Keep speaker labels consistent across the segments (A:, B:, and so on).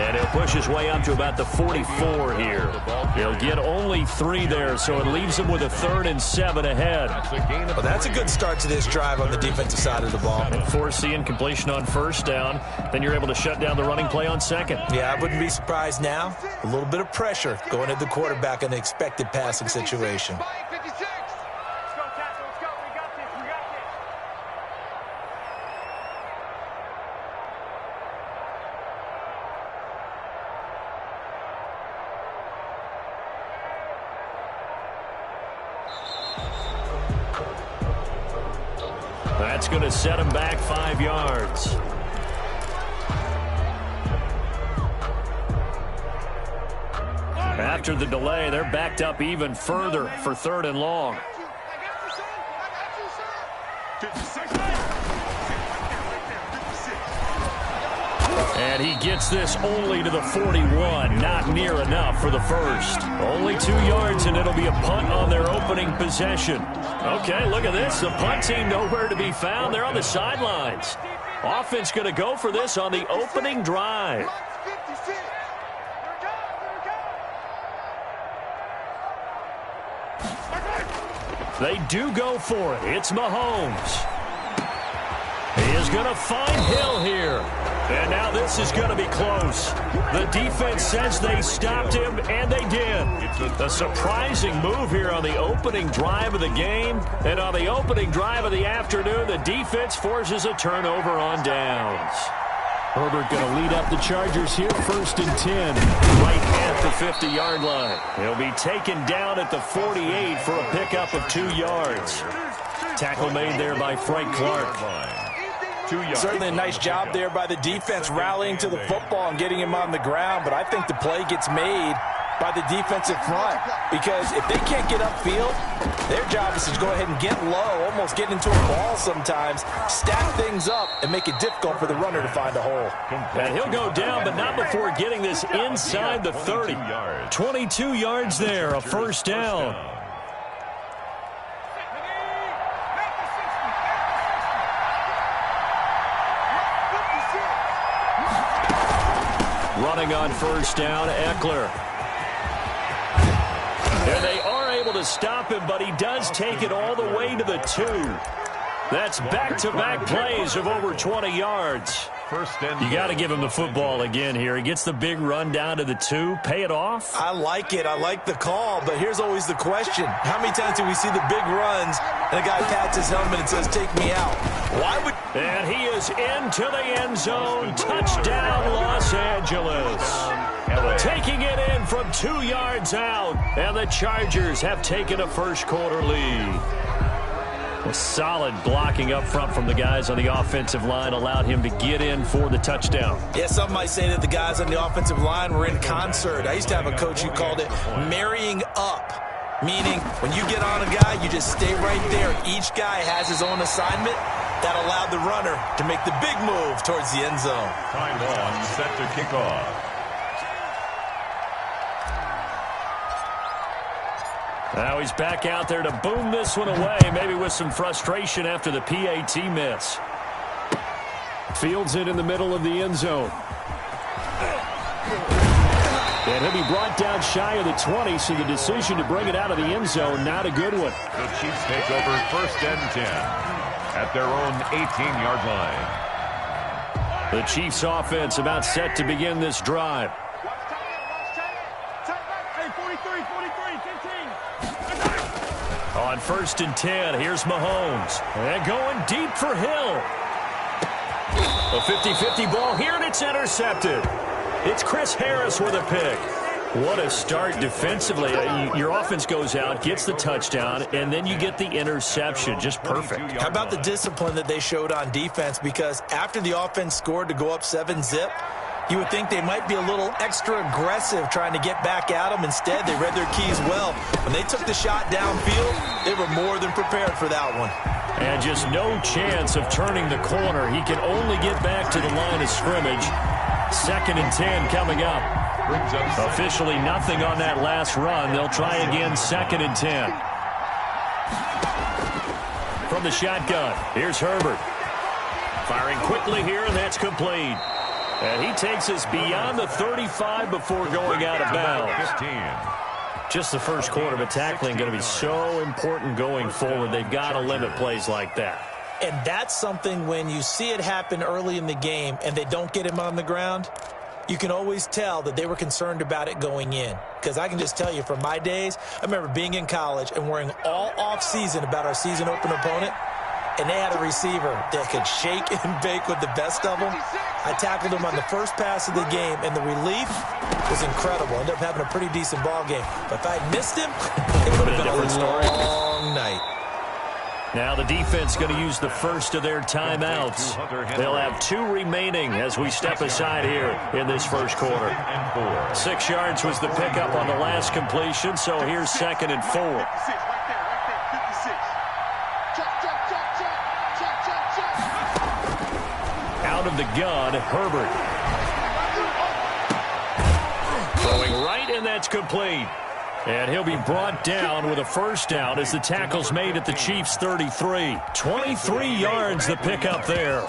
A: And he'll push his way up to about the 44 here. He'll get only 3 there, so it leaves him with a 3rd and 7 ahead.
B: Well, that's a good start to this drive on the defensive side of the ball.
A: Force the incompletion on 1st down. Then you're able to shut down the running play on 2nd.
B: Yeah, I wouldn't be surprised now. A little bit of pressure going at the quarterback in an expected passing situation.
A: That's going to set him back 5 yards. After the delay, they're backed up even further for 3rd and long. And he gets this only to the 41. Not near enough for the first. Only 2 yards, and it'll be a punt on their opening possession. Okay, look at this. The punt team nowhere to be found. They're on the sidelines. Offense going to go for this on the opening drive. They do go for it. It's Mahomes. He is going to find Hill here. And now this is going to be close. The defense says they stopped him, and they did. A surprising move here on the opening drive of the game. And on the opening drive of the afternoon, the defense forces a turnover on downs. Herbert going to lead up the Chargers here, 1st and 10, right at the 50-yard line. He'll be taken down at the 48 for a pickup of 2 yards. Tackle made there by Frank Clark.
B: Certainly a nice job there by the defense rallying to the football and getting him on the ground, but I think the play gets made by the defensive front because if they can't get upfield, their job is to go ahead and get low, almost get into a ball sometimes, stack things up, and make it difficult for the runner to find a hole.
A: And he'll go down, but not before getting this inside the 30. 22 yards there, a 1st down. Running on 1st down, Eckler. And they are able to stop him, but he does take it all the way to the 2. That's back-to-back plays of over 20 yards. You got to give him the football again here. He gets the big run down to the 2. Pay it off.
B: I like it. I like the call, but here's always the question. How many times do we see the big runs and the guy pats his helmet and says, take me out? Why would...
A: And he is into the end zone. Touchdown, Los Angeles. Taking it in from 2 yards out. And the Chargers have taken a first-quarter lead. A solid blocking up front from the guys on the offensive line allowed him to get in for the touchdown.
B: Yeah, some might say that the guys on the offensive line were in concert. I used to have a coach who called it marrying up, meaning when you get on a guy, you just stay right there. Each guy has his own assignment. That allowed the runner to make the big move towards the end zone.
C: Time on, set to kick off.
A: Now he's back out there to boom this one away, maybe with some frustration after the PAT miss. Fields it in the middle of the end zone. And he'll be brought down shy of the 20, so the decision to bring it out of the end zone, not a good one.
C: The Chiefs take over 1st and 10 at their own 18-yard line.
A: The Chiefs offense about set to begin this drive. On 1st and 10, here's Mahomes. And going deep for Hill. A 50-50 ball here, and it's intercepted. It's Chris Harris with a pick. What a start defensively. Your offense goes out, gets the touchdown, and then you get the interception. Just perfect.
B: How about the discipline that they showed on defense? Because after the offense scored to go up 7-zip, you would think they might be a little extra aggressive trying to get back at them. Instead, they read their keys well. When they took the shot downfield, they were more than prepared for that one.
A: And just no chance of turning the corner. He can only get back to the line of scrimmage. 2nd and 10 coming up. Officially nothing on that last run. They'll try again 2nd and 10. From the shotgun, here's Herbert. Firing quickly here, and that's complete. And he takes us beyond the 35 before going out of bounds.
C: 15.
A: Just the first quarter, but tackling going to be so important going forward. They've got to limit plays like that.
B: And that's something when you see it happen early in the game and they don't get him on the ground, you can always tell that they were concerned about it going in. Because I can just tell you from my days, I remember being in college and worrying all off-season about our season open opponent, and they had a receiver that could shake and bake with the best of them. I tackled him on the first pass of the game, and the relief was incredible. Ended up having a pretty decent ball game. But if I had missed him, it would have been a long night.
A: Now the defense going to use the first of their timeouts. They'll have 2 remaining as we step aside here in this first quarter. 6 yards was the pickup on the last completion, so here's 2nd and 4. Out of the gun, Herbert. Throwing right, and that's complete. And he'll be brought down with a first down as the tackle's made at the Chiefs' 33. 23 yards the pickup there.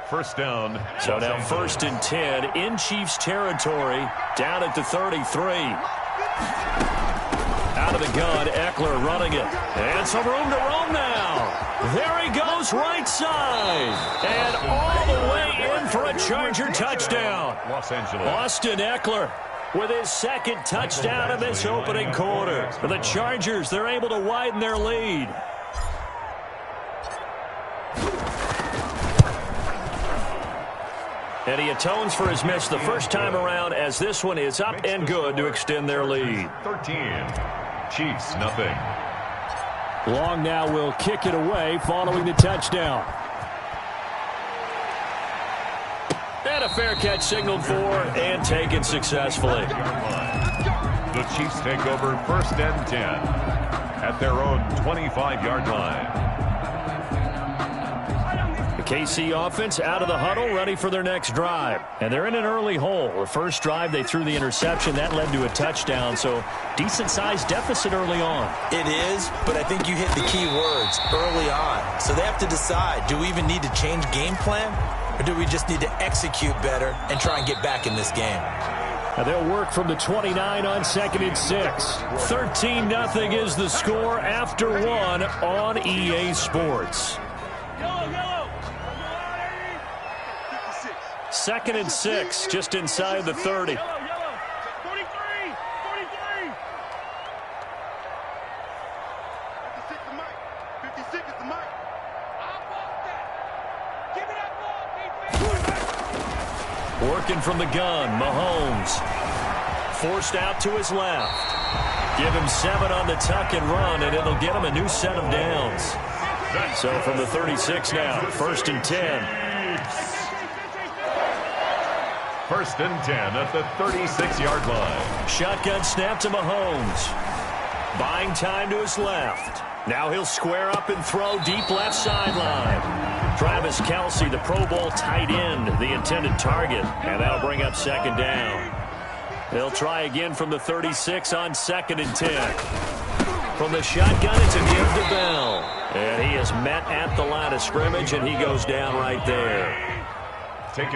C: First down.
A: So now 1st and 10 in Chiefs territory, down at the 33. Out of the gun, Eckler running it. And some room to roam now. There he goes, right side. And all the way in for a Charger touchdown.
C: Los Angeles.
A: Austin Eckler with his 2nd touchdown of this opening quarter. For the Chargers, they're able to widen their lead. And he atones for his miss the first time around as this one is up and good to extend their lead.
C: 13. Chiefs, nothing.
A: Long now will kick it away following the touchdown. And a fair catch signaled for and taken successfully.
C: The Chiefs take over 1st and 10 at their own 25-yard line.
A: The KC offense out of the huddle, ready for their next drive. And they're in an early hole. The first drive, they threw the interception. That led to a touchdown, so decent-sized deficit early on.
B: It is, but I think you hit the key words, early on. So they have to decide, do we even need to change game plan? Or do we just need to execute better and try and get back in this game?
A: Now they'll work from the 29 on 2nd and 6. 13-0 is the score after 1 on EA Sports. 2nd and 6, just inside the 30. Working from the gun, Mahomes. Forced out to his left. Give him 7 on the tuck and run, and it'll get him a new set of downs. So from the 36 now, 1st and 10.
C: 1st and 10 at the 36-yard line.
A: Shotgun snap to Mahomes. Buying time to his left. Now he'll square up and throw deep left sideline. Travis Kelce, the Pro Bowl tight end, the intended target. And that'll bring up 2nd down. They'll try again from the 36 on 2nd and 10. From the shotgun, it's a give to Bell. And he is met at the line of scrimmage, and he goes down right there.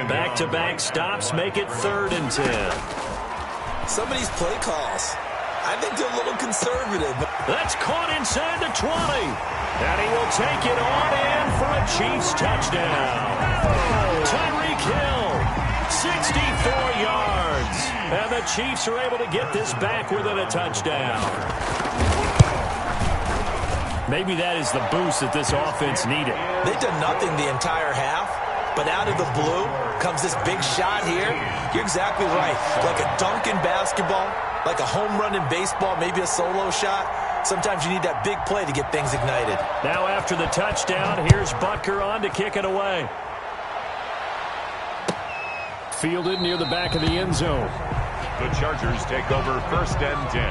A: Back-to-back stops make it 3rd and 10.
B: Some of these play calls, I think they're a little conservative.
A: That's caught inside the 20. And he will take it on in for a Chiefs touchdown. Tyreek Hill, 64 yards. And the Chiefs are able to get this back within a touchdown. Maybe that is the boost that this offense needed.
B: They've done nothing the entire half, but out of the blue comes this big shot here. You're exactly right. Like a dunk in basketball, like a home run in baseball, maybe a solo shot. Sometimes you need that big play to get things ignited.
A: Now after the touchdown, here's Butker on to kick it away. Fielded near the back of the end zone.
C: The Chargers take over 1st and 10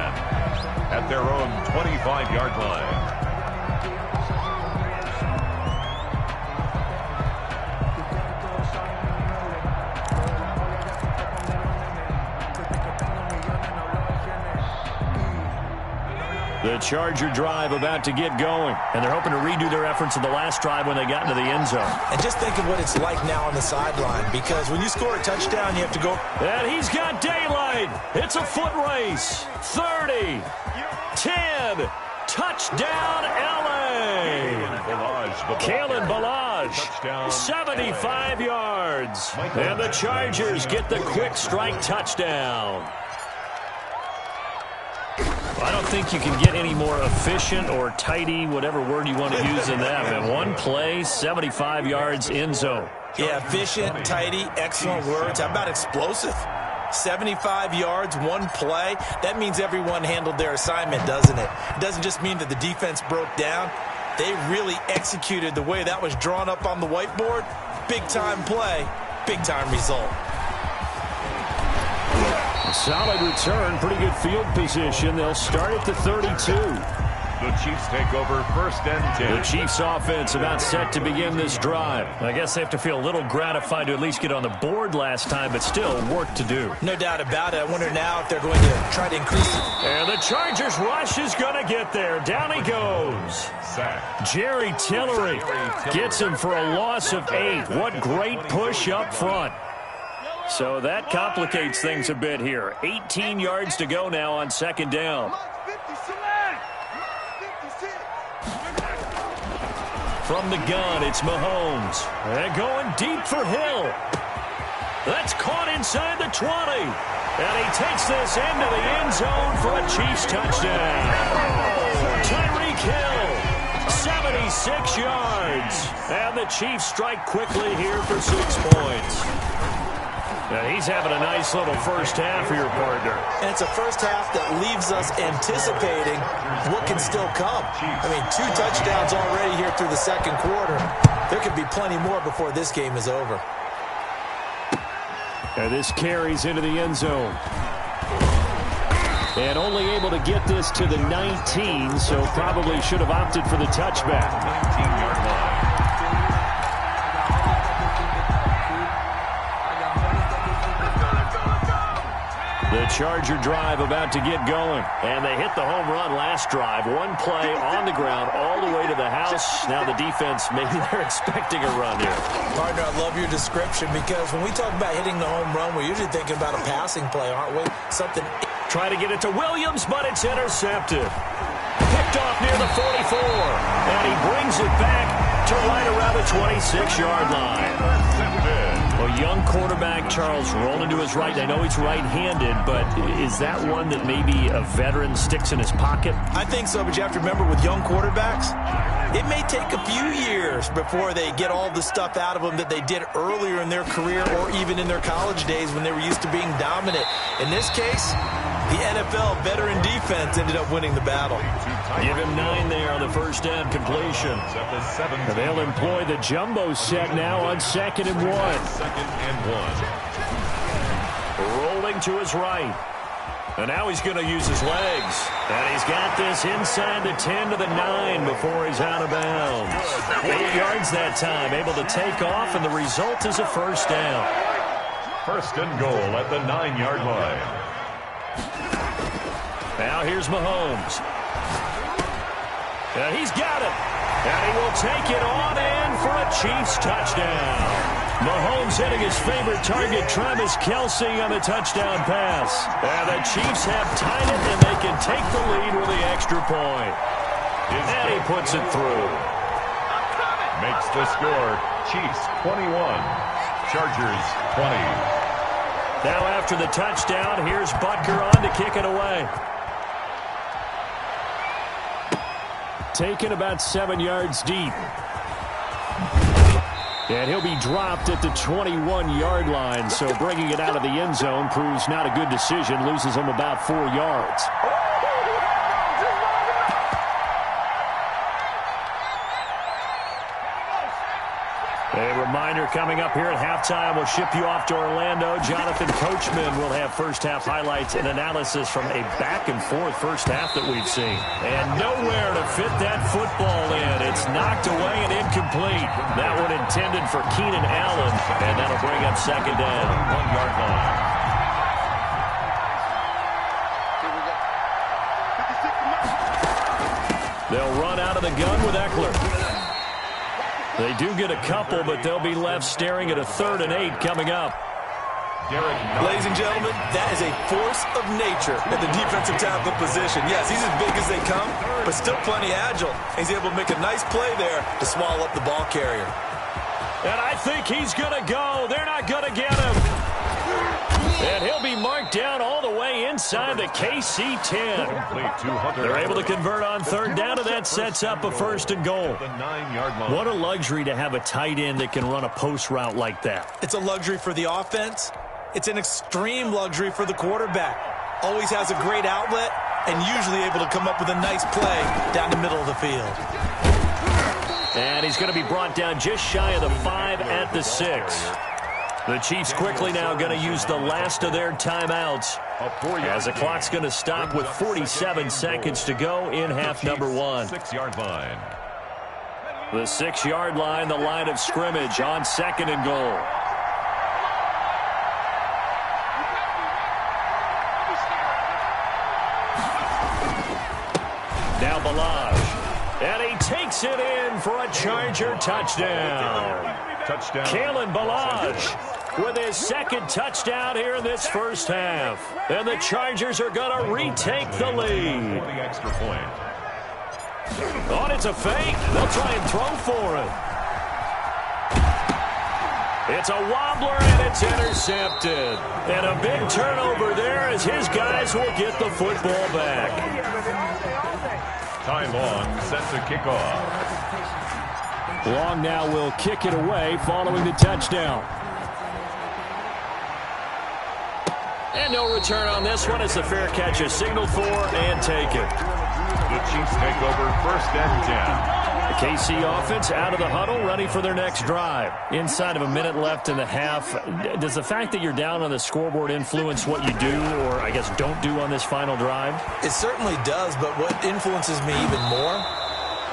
C: at their own 25-yard line.
A: The Charger drive about to get going. And they're hoping to redo their efforts in the last drive when they got into the end zone.
B: And just think of what it's like now on the sideline, because when you score a touchdown, you have to go.
A: And he's got daylight. It's a foot race. 30, 10, touchdown, L.A. Kalen Ballage, 75 yards. And the Chargers get the quick strike touchdown. I don't think you can get any more efficient or tidy, whatever word you want to use in that. Man, one play, 75 yards, end zone.
B: Yeah, efficient, tidy, excellent words. How about explosive? 75 yards, one play. That means everyone handled their assignment, doesn't it? It doesn't just mean that the defense broke down. They really executed the way that was drawn up on the whiteboard. Big-time play, big-time result.
A: Solid return, pretty good field position. They'll start at the 32.
C: The Chiefs take over 1st and 10.
A: The Chiefs offense about set to begin this drive. I guess they have to feel a little gratified to at least get on the board last time, but still work to do.
B: No doubt about it. I wonder now if they're going to try to increase it.
A: And the Chargers rush is going to get there. Down he goes.
C: Sack.
A: Jerry Tillery gets him for a loss of 8. What great push up front. So that complicates things a bit here. 18 yards to go now on 2nd down. From the gun, it's Mahomes. And going deep for Hill. That's caught inside the 20. And he takes this into the end zone for a Chiefs touchdown. Tyreek Hill, 76 yards. And the Chiefs strike quickly here for 6 points. And he's having a nice little first half for your partner.
B: And it's a first half that leaves us anticipating what can still come. I mean, 2 touchdowns already here through the 2nd quarter. There could be plenty more before this game is over.
A: And this carries into the end zone. And only able to get this to the 19, so probably should have opted for the touchback.
C: 19-yard line.
A: The Charger drive about to get going. And they hit the home run last drive. One play on the ground all the way to the house. Now the defense, maybe they're expecting a run here.
B: Partner, I love your description, because when we talk about hitting the home run, we're usually thinking about a passing play, aren't we? Something.
A: Try to get it to Williams, but it's intercepted. Picked off near the 44. And he brings it back to right around the 26-yard line. Well, young quarterback Charles rolling to his right. I know he's right-handed, but is that one that maybe a veteran sticks in his pocket?
B: I think so, but you have to remember with young quarterbacks, it may take a few years before they get all the stuff out of them that they did earlier in their career or even in their college days when they were used to being dominant. In this case, the NFL veteran defense ended up winning the battle.
A: Give him 9 there on the first down completion. They'll employ the jumbo set now on 2nd and 1.
C: 2nd and 1.
A: Rolling to his right. And now he's going to use his legs. And he's got this inside the 10 to the 9 before he's out of bounds. 8 yards that time, able to take off, and the result is a first down.
C: 1st and goal at the 9-yard line.
A: Now here's Mahomes. And he's got it. And he will take it on in for a Chiefs touchdown. Mahomes hitting his favorite target, Travis Kelce, on the touchdown pass. And the Chiefs have tied it, and they can take the lead with the extra point. And he puts it through.
C: Makes the score Chiefs 21, Chargers 20.
A: Now after the touchdown, here's Butker on to kick it away. Taken about 7 yards deep. And he'll be dropped at the 21-yard line, so bringing it out of the end zone proves not a good decision. Loses him about 4 yards. A reminder coming up here at halftime. We'll ship you off to Orlando. Jonathan Coachman will have first-half highlights and analysis from a back-and-forth first half that we've seen. And nowhere to fit that football in. It's knocked away and incomplete. That one intended for Keenan Allen, and that'll bring up 2nd down.
C: 1-yard line.
A: They'll run out of the gun with Eckler. They do get a couple, but they'll be left staring at a 3rd and 8 coming up.
B: Ladies and gentlemen, that is a force of nature at the defensive tackle position. Yes, he's as big as they come, but still plenty agile. He's able to make a nice play there to swallow up the ball carrier.
A: And I think he's going to go. They're not going to get him. And he'll be marked down all the way inside the KC 10. They're able to convert on 3rd down, and that sets up a 1st and goal. What a luxury to have a tight end that can run a post route like that.
B: It's a luxury for the offense. It's an extreme luxury for the quarterback. Always has a great outlet and usually able to come up with a nice play down the middle of the field.
A: And he's going to be brought down just shy of the 5 at the 6. The Chiefs quickly now going to use the last of their timeouts as the clock's going to stop with 47 seconds to go in half number 1.
C: 6-yard line.
A: The 6-yard line, the line of scrimmage on 2nd and goal. Now Balaj. And he takes it in for a Charger touchdown. Kalen Balaj with his 2nd touchdown here in this first half. And the Chargers are going to retake the lead. Oh, it's a fake. They'll try and throw for it. It's a wobbler, and it's intercepted. And a big turnover there as his guys will get the football back.
C: Ty Long set to kick off.
A: Long now will kick it away following the touchdown. And no return on this one as the fair catch is signaled for and taken.
C: The Chiefs take over 1st and 10.
A: The KC offense out of the huddle, ready for their next drive. Inside of a minute left in the half, does the fact that you're down on the scoreboard influence what you do or, I guess, don't do on this final drive?
B: It certainly does, but what influences me even more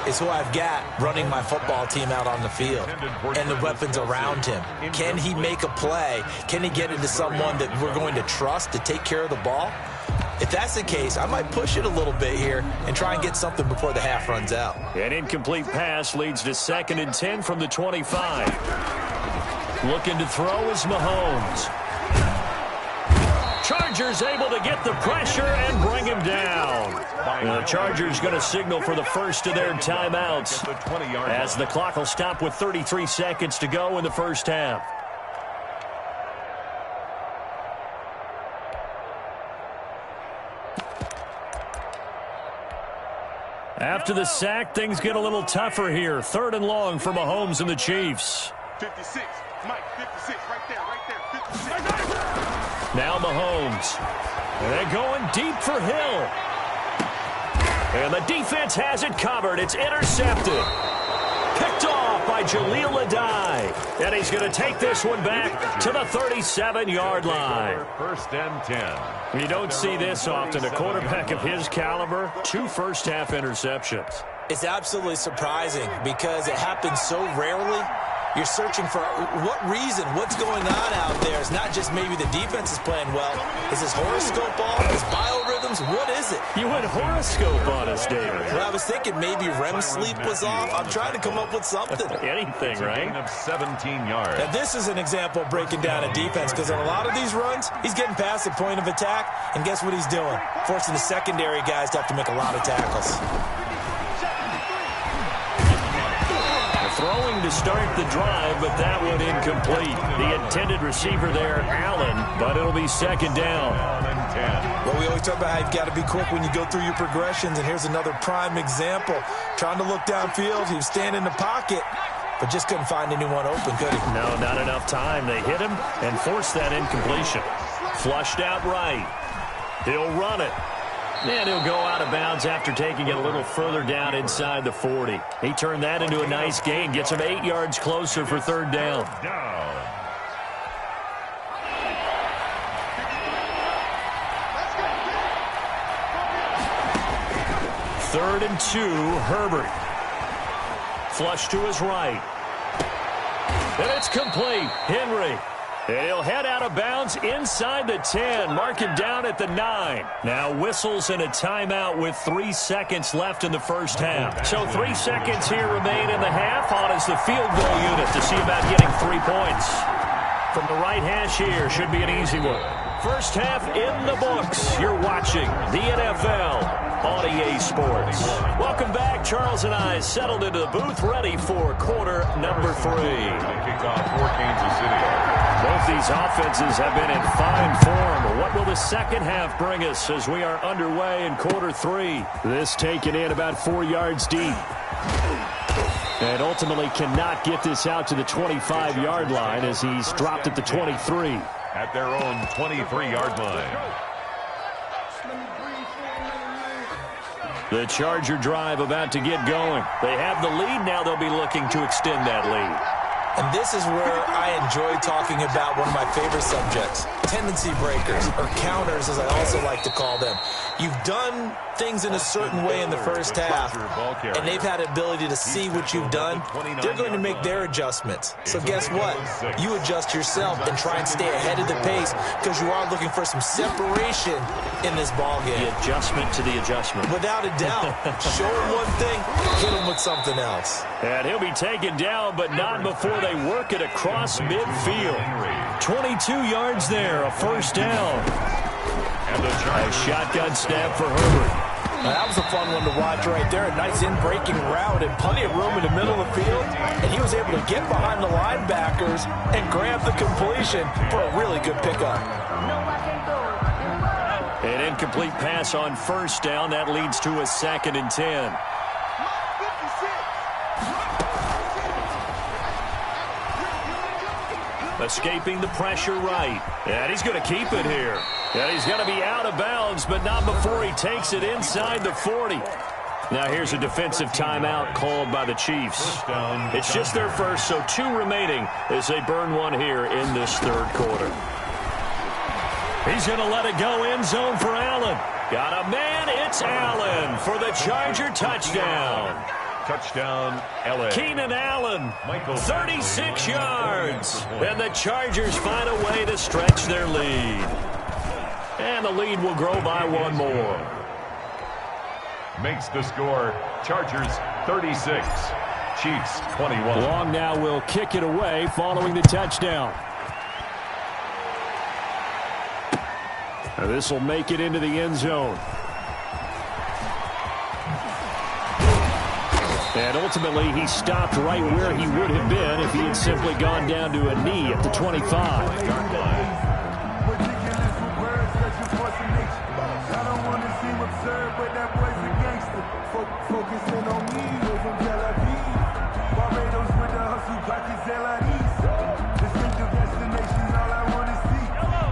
B: is who I've got running my football team out on the field and the weapons around him. Can he make a play? Can he get into someone that we're going to trust to take care of the ball? If that's the case, I might push it a little bit here and try and get something before the half runs out.
A: An incomplete pass leads to 2nd and 10 from the 25. Looking to throw is Mahomes. Chargers able to get the pressure and bring him down. And the Chargers going to signal for the first of their timeouts as the clock will stop with 33 seconds to go in the first half. After the sack, things get a little tougher here. 3rd and long for Mahomes and the Chiefs.
D: 56, Mike, 56, right there, 56.
A: Now Mahomes. And they're going deep for Hill. And the defense has it covered. It's intercepted. Picked off by Jaleel Adai. And he's going to take this one back to the 37-yard line.
C: 1st and 10.
A: You don't see this often. A quarterback of his caliber, 2 first-half interceptions.
B: It's absolutely surprising because it happens so rarely. You're searching for what reason, what's going on out there. It's not just maybe the defense is playing well. Is this horoscope off? Is biorhythms? What is it?
A: You went horoscope on us, David.
B: Well, I was thinking maybe REM sleep was off. I'm trying to come up with something.
A: Anything, right?
C: Gain of 17 yards.
B: Now, this is an example of breaking down a defense because on a lot of these runs, he's getting past the point of attack, and guess what he's doing? Forcing the secondary guys to have to make a lot of tackles.
A: Throwing to start the drive, but that one incomplete. The intended receiver there, Allen, but it'll be 2nd down.
B: Well, we always talk about how you've got to be quick when you go through your progressions, and here's another prime example. Trying to look downfield, he was standing in the pocket, but just couldn't find anyone open, could he?
A: No, not enough time. They hit him and forced that incompletion. Flushed out right. He'll run it. And he'll go out of bounds after taking it a little further down inside the 40. He turned that into a nice gain, gets him 8 yards closer for 3rd down. 3rd and 2, Herbert. Flush to his right. And it's complete. Henry. And he'll head out of bounds inside the 10. Mark him down at the 9. Now whistles and a timeout with 3 seconds left in the first half. So 3 seconds here remain in the half. On is the field goal unit to see about getting 3 points. From the right hash here, should be an easy one. First half in the books. You're watching the NFL on EA Sports. Welcome back. Charles and I settled into the booth, ready for quarter number 3.
C: Kickoff for Kansas City.
A: Both these offenses have been in fine form. What will the second half bring us as we are underway in quarter 3? This taken in about 4 yards deep. And ultimately cannot get this out to the 25-yard line as he's dropped at the 23.
C: At their own 23-yard line.
A: The Charger drive about to get going. They have the lead. Now they'll be looking to extend that lead.
B: And this is where I enjoy talking about one of my favorite subjects, tendency breakers, or counters as I also like to call them. You've done things in a certain way in the first half, and they've had the ability to see what you've done. They're going to make their adjustments. So guess what? You adjust yourself and try and stay ahead of the pace because you are looking for some separation in this ballgame.
A: The adjustment to the adjustment.
B: Without a doubt. Show him one thing, hit him with something else.
A: And he'll be taken down, but not before they work it across midfield. 22 yards there, a first down. A shotgun snap for Herbert.
B: Now, that was a fun one to watch right there. A nice in-breaking route and plenty of room in the middle of the field. And he was able to get behind the linebackers and grab the completion for a really good pickup.
A: An incomplete pass on first down. That leads to a 2nd and 10. Escaping the pressure right. And he's going to keep it here. And he's going to be out of bounds, but not before he takes it inside the 40. Now here's a defensive timeout called by the Chiefs. It's just their first, so 2 remaining as they burn one here in this third quarter. He's going to let it go end zone for Allen. Got a man, it's Allen for the Charger touchdown.
C: Touchdown, LA.
A: Keenan Allen, 36 yards. And the Chargers find a way to stretch their lead. And the lead will grow by 1 more.
C: Makes the score, Chargers 36, Chiefs 21.
A: Long now will kick it away following the touchdown. This will make it into the end zone. And ultimately, he stopped right where he would have been if he had simply gone down to a knee at the 25.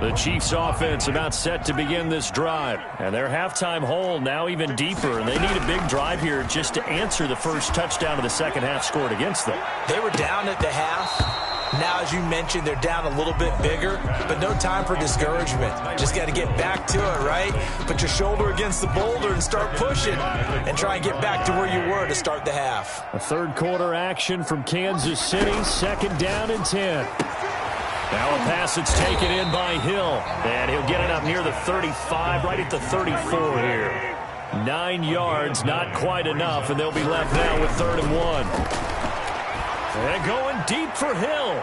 A: The Chiefs offense about set to begin this drive. And their halftime hole now even deeper. And they need a big drive here just to answer the first touchdown of the second half scored against them.
B: They were down at the half. Now, as you mentioned, they're down a little bit bigger, but no time for discouragement. Just got to get back to it, right? Put your shoulder against the boulder and start pushing and try and get back to where you were to start the half.
A: A third quarter action from Kansas City, 2nd down and 10. Now a pass that's taken in by Hill. And he'll get it up near the 35, right at the 34 here. 9 yards, not quite enough, and they'll be left now with 3rd and 1. And going deep for Hill.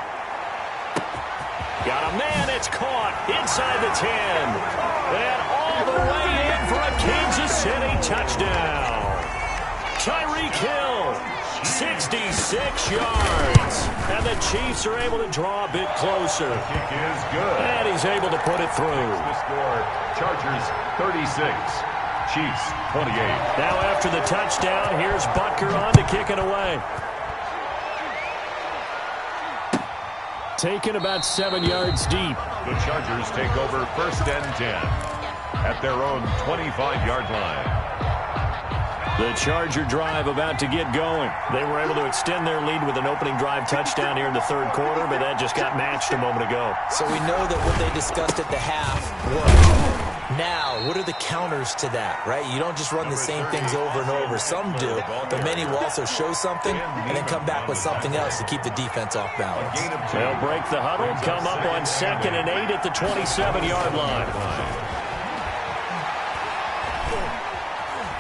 A: Got a man, it's caught inside the 10. And all the way in for a Kansas City touchdown. Tyreek Hill, 66 yards. And the Chiefs are able to draw a bit closer.
C: The kick is good.
A: And he's able to put it through.
C: The score, Chargers 36, Chiefs 28.
A: Now after the touchdown, here's Butker on to kick it away. Taken about 7 yards deep.
C: The Chargers take over 1st and 10 at their own 25-yard line.
A: The Charger drive about to get going. They were able to extend their lead with an opening drive touchdown here in the third quarter, but that just got matched a moment ago.
B: So we know that what they discussed at the half worked. Now, what are the counters to that, right? You don't just run the same things over and over. Some do, but many will also show something and then come back with something else to keep the defense off balance.
A: They'll break the huddle, come up on 2nd and 8 at the 27-yard line.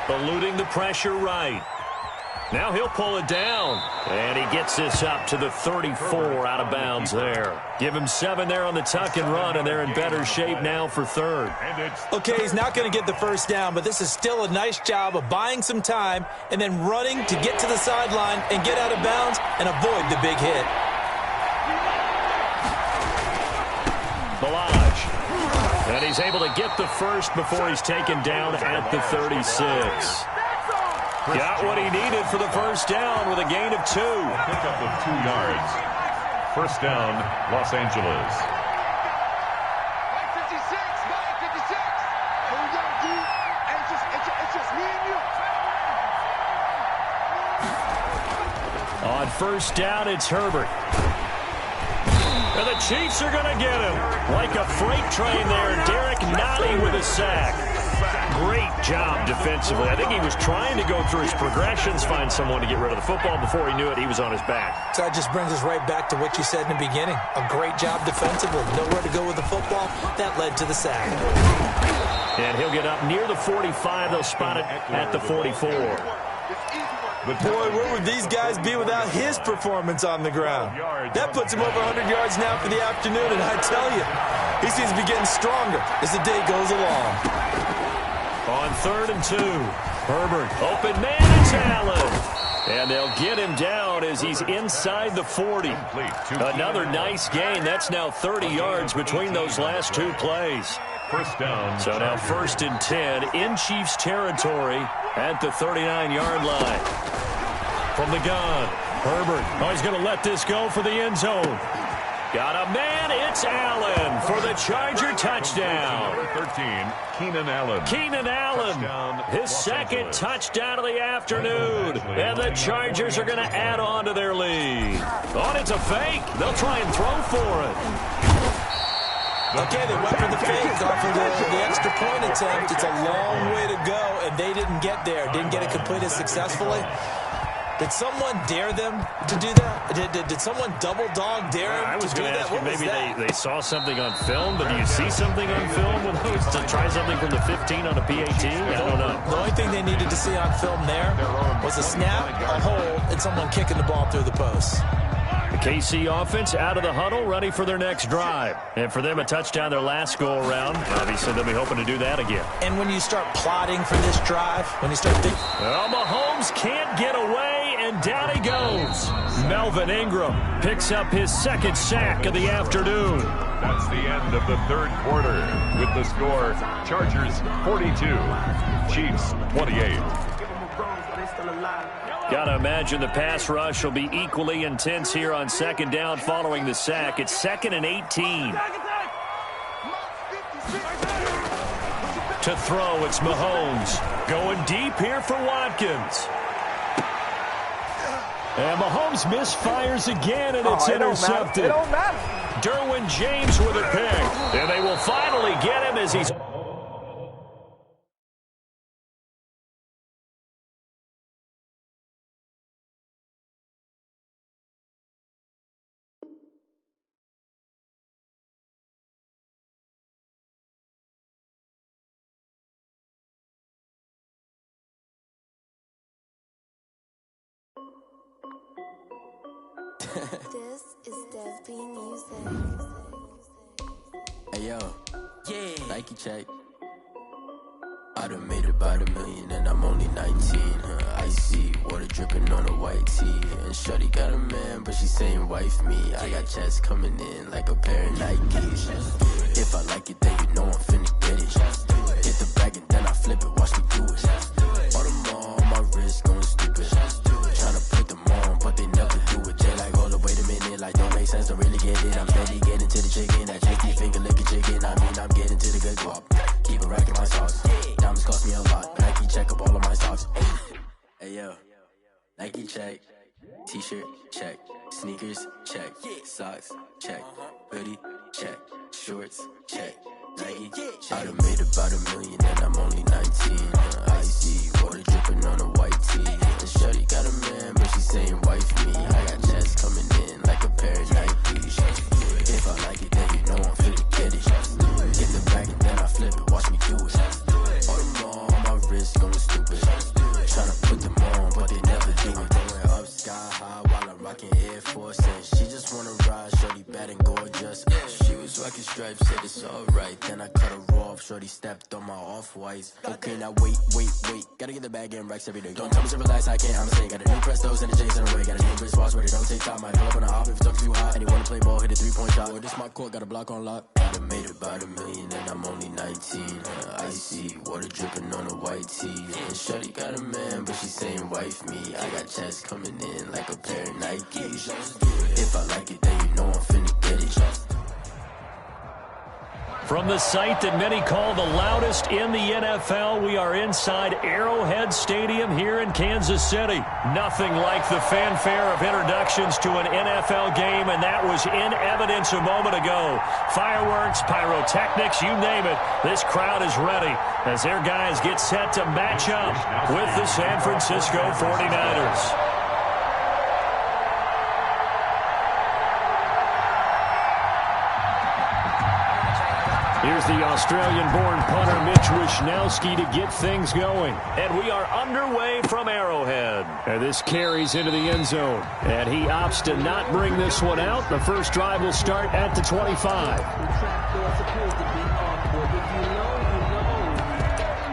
A: Eluding the pressure right. Now he'll pull it down. And he gets this up to the 34 out of bounds there. Give him 7 there on the tuck and run, and they're in better shape now for 3rd.
B: Okay, he's not going to get the first down, but this is still a nice job of buying some time and then running to get to the sideline and get out of bounds and avoid the big hit.
A: Balaj. And he's able to get the first before he's taken down at the 36. Got what he needed for the first down with a gain of 2.
C: Pickup of 2 yards. First down, Los Angeles.
D: 56. What we gonna do? It's just me and you.
A: On first down, it's Herbert. And the Chiefs are going to get him. Like a freight train there, Derek Nottie with a sack. Great job defensively. I think he was trying to go through his progressions, find someone to get rid of the football. Before he knew it, he was on his back.
B: So that just brings us right back to what you said in the beginning. A great job defensively. Nowhere to go with the football. That led to the sack.
A: And he'll get up near the 45. They'll spot it at the 44.
B: Boy, where would these guys be without his performance on the ground? That puts him over 100 yards now for the afternoon, and I tell you, he seems to be getting stronger as the day goes along.
A: On 3rd and 2, Herbert, open man, it's Allen. And they'll get him down as he's inside the 40. Another nice gain. That's now 30 yards between those last 2 plays.
C: First down.
A: So now 1st and 10 in Chiefs territory at the 39-yard line. From the gun, Herbert. Oh, he's going to let this go for the end zone. Got a man, it's Allen for the Charger touchdown.
C: 13, Keenan Allen.
A: Keenan Allen, his second touchdown of the afternoon. And the Chargers are going to add on to their lead. Oh, it's a fake. They'll try and throw for it.
B: Okay, they went for the fake, gone for the extra point attempt. It's a long way to go, and they didn't get there. Didn't get it completed successfully. Did someone dare them to do that? Did someone double dog dare them to do that?
A: I was going to ask you, maybe they saw something on film, but do you see something on film with those to try something from the 15 on a PAT? I don't know.
B: The only thing they needed to see on film there was a snap, a hold, and someone kicking the ball through the post.
A: The KC offense out of the huddle, ready for their next drive. And for them, a touchdown their last go-around. Obviously, they'll be hoping to do that again.
B: And when you start plotting for this drive, when you start thinking...
A: Well, Mahomes can't get away, and down he goes. Melvin Ingram picks up his second sack of the afternoon.
C: That's the end of the 3rd quarter with the score, Chargers 42, Chiefs 28.
A: Gotta imagine the pass rush will be equally intense here on 2nd down following the sack. It's 2nd and 18. To throw, it's Mahomes. Going deep here for Watkins. And Mahomes misfires again, and it's intercepted.
E: It don't matter.
A: Derwin James with a pick. And they will finally get him as he's...
F: This is Dev B Music.
G: Hey yo, yeah, Nike check. I done made about $1 million and I'm only 19. Icy water dripping on a white tee. And shorty got a man, but she saying wife me. I got checks coming in like a pair of Nikes. If I like it, then you know I'm finna get it. Hit the bag and then I flip it, watch me do it. All the more on my wrist going stupid. Tryna put them on, but they never do it. They like, hold up, wait a minute, like don't make sense, don't really get it. I'm steady getting to the chicken, that chicky finger licking chicken. I mean, I'm getting to the good guap. Keep a rack in my socks. Diamonds cost me a lot. Nike check up all of my socks. Hey yo, Nike check. T-shirt check. Sneakers check. Socks check. Hoodie check. Shorts check. I done made about $1 million and I'm only 19. Icy water dripping on a white tee. And shorty got a man, but she saying wife me. I got checks coming in like a pair of Nikes. If I like it, then you know I'm finna get it. Get the bag and then I flip it. Watch me do it. All them all on my wrist going stupid. Tryna put them on, but they never do it. Going up sky high while I'm rocking Air Force. And she just wanna ride, shorty bad and gorgeous. She was rocking stripes, said it's alright. Then I cut her off, shorty stepped on my off-whites. Okay, now wait. Gotta get the bag and racks every day. Don't tell me to relax, I can't, I'm say. Got a new Prestos and a J's in a way. Got a new wristwatch where they don't take time. I pull up on a hop if it's talking too hot. And he wanna play ball, hit a 3-point shot. Well, this my court, got a block on lock. I done made about $1 million and I'm only 19. Icy water dripping on a white tee. And shorty got a man, but she saying wife me. I got checks coming in like a pair of Nikes. If I like it, then you know I'm finna get it.
A: From the site that many call the loudest in the NFL, we are inside Arrowhead Stadium here in Kansas City. Nothing like the fanfare of introductions to an NFL game, and that was in evidence a moment ago. Fireworks, pyrotechnics, you name it. This crowd is ready as their guys get set to match up with the San Francisco 49ers. Here's the Australian-born punter Mitch Wishnowsky to get things going. And we are underway from Arrowhead. And this carries into the end zone. And he opts to not bring this one out. The first drive will start at the 25.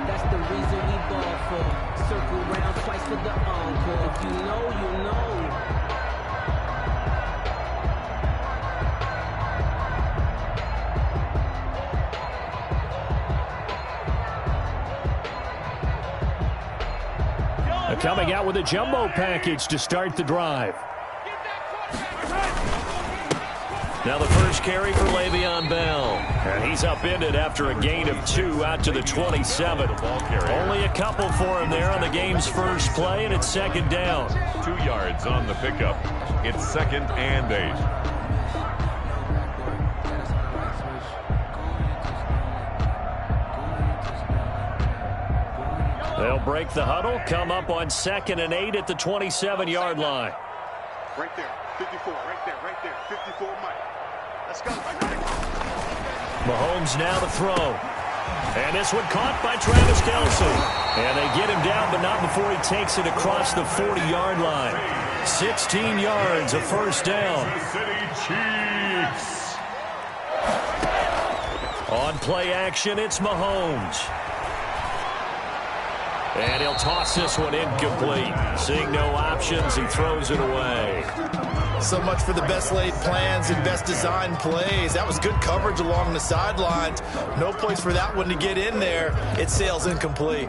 E: That's the reason we ball for. Circle round twice for the encore. If you know, you know.
A: Coming out with a jumbo package to start the drive. Now the first carry for Le'Veon Bell. And he's upended after a gain of 2 out to the 27. Only a couple for him there on the game's first play, and it's second down.
C: 2 yards on the pickup. It's 2nd and 8.
A: They'll break the huddle, come up on 2nd and 8 at the 27-yard line.
D: Right there, 54, right there, 54, Mike. Let's go.
A: Mahomes now to throw. And this one caught by Travis Kelce. And they get him down, but not before he takes it across the 40-yard line. 16 yards, a first down.
C: City Chiefs.
A: On play action, it's Mahomes. And he'll toss this one incomplete. Seeing no options, he throws it away.
B: So much for the best laid plans and best designed plays. That was good coverage along the sidelines. No place for that one to get in there. It sails incomplete.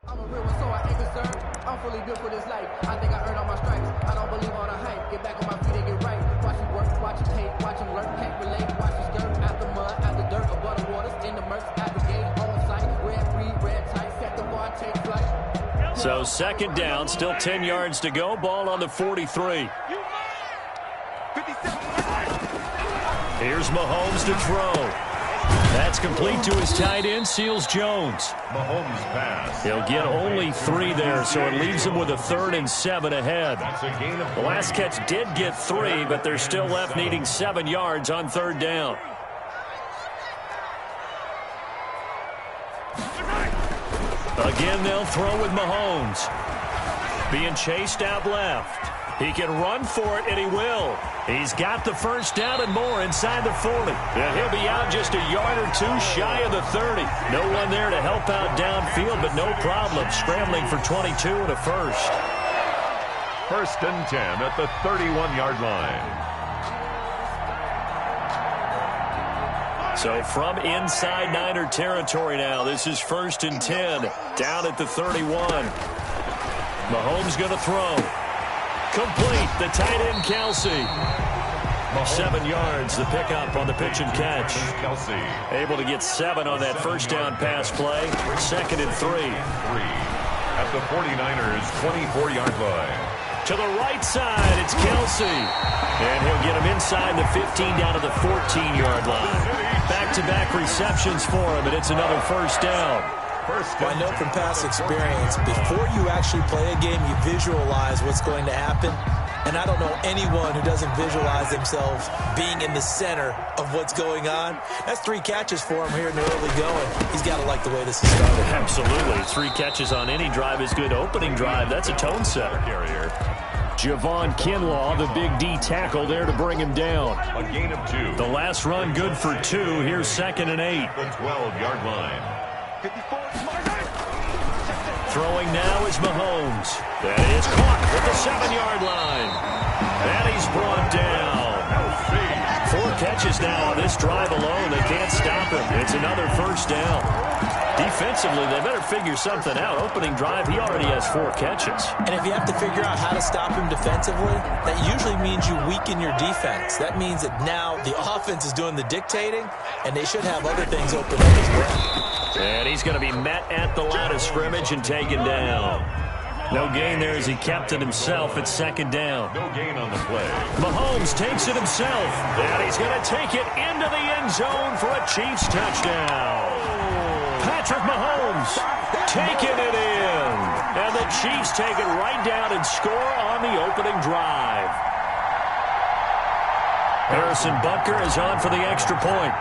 E: I'm a real one, so I ain't concerned. I'm fully built for this life. I think I earned all my stripes. I don't believe all the hype. Get back on my feet and get right. Watch you work, watch you take, watch you lurk, can't relate. Watch you skirt out the mud, out the dirt, above the waters, in the murks, at the gate, on site. Red free, red tight, set the bar, take flight.
A: So second down, still 10 yards to go. Ball on the 43. Here's Mahomes to throw. That's complete to his tight end, Seals Jones.
C: Mahomes pass.
A: He'll get only 3 there, so it leaves him with a 3rd and 7 ahead.
C: That's a gain of
A: The last catch did get 3, but they're still left needing 7 yards on 3rd down. Again, they'll throw with Mahomes. Being chased out left. He can run for it, and he will. He's got the first down and more inside the 40. And he'll be out just a yard or two shy of the 30. No one there to help out downfield, but no problem scrambling for 22 and a first.
C: First and 10 at the 31-yard line.
A: So from inside Niner territory now, this is first and 10 down at the 31. Mahomes going to throw. Complete, the tight end, Kelsey. 7 yards, the pickup on the pitch and catch.
C: Kelsey.
A: Able to get 7 on that first down pass play. Second and 3.
C: At the 49ers' 24-yard line.
A: To the right side, it's Kelsey. And he'll get him inside the 15 down to the 14-yard line. Back-to-back receptions for him, and it's another first down.
B: Well, I know from past experience, before you actually play a game, you visualize what's going to happen. And I don't know anyone who doesn't visualize themselves being in the center of what's going on. That's 3 catches for him here in the early going. He's got to like the way this is started.
A: Absolutely. 3 catches on any drive is good. Opening drive, that's a tone setter. Javon Kinlaw, the big D tackle there to bring him down.
C: A gain of 2.
A: The last run good for 2. Here's second and 8.
C: The 12-yard line.
A: Throwing now is Mahomes. That is caught at the 7-yard line. And he's brought down. 4 catches now on this drive alone. They can't stop him. It's another first down. Defensively, they better figure something out. Opening drive, he already has 4 catches.
B: And if you have to figure out how to stop him defensively, that usually means you weaken your defense. That means that now the offense is doing the dictating, and they should have other things open up as well.
A: And he's going to be met at the line of scrimmage and taken down. No gain there as he kept it himself at second down.
C: No gain on the play.
A: Mahomes takes it himself. And he's going to take it into the end zone for a Chiefs touchdown. Patrick Mahomes taking it in. And the Chiefs take it right down and score on the opening drive. Harrison Butker is on for the extra point.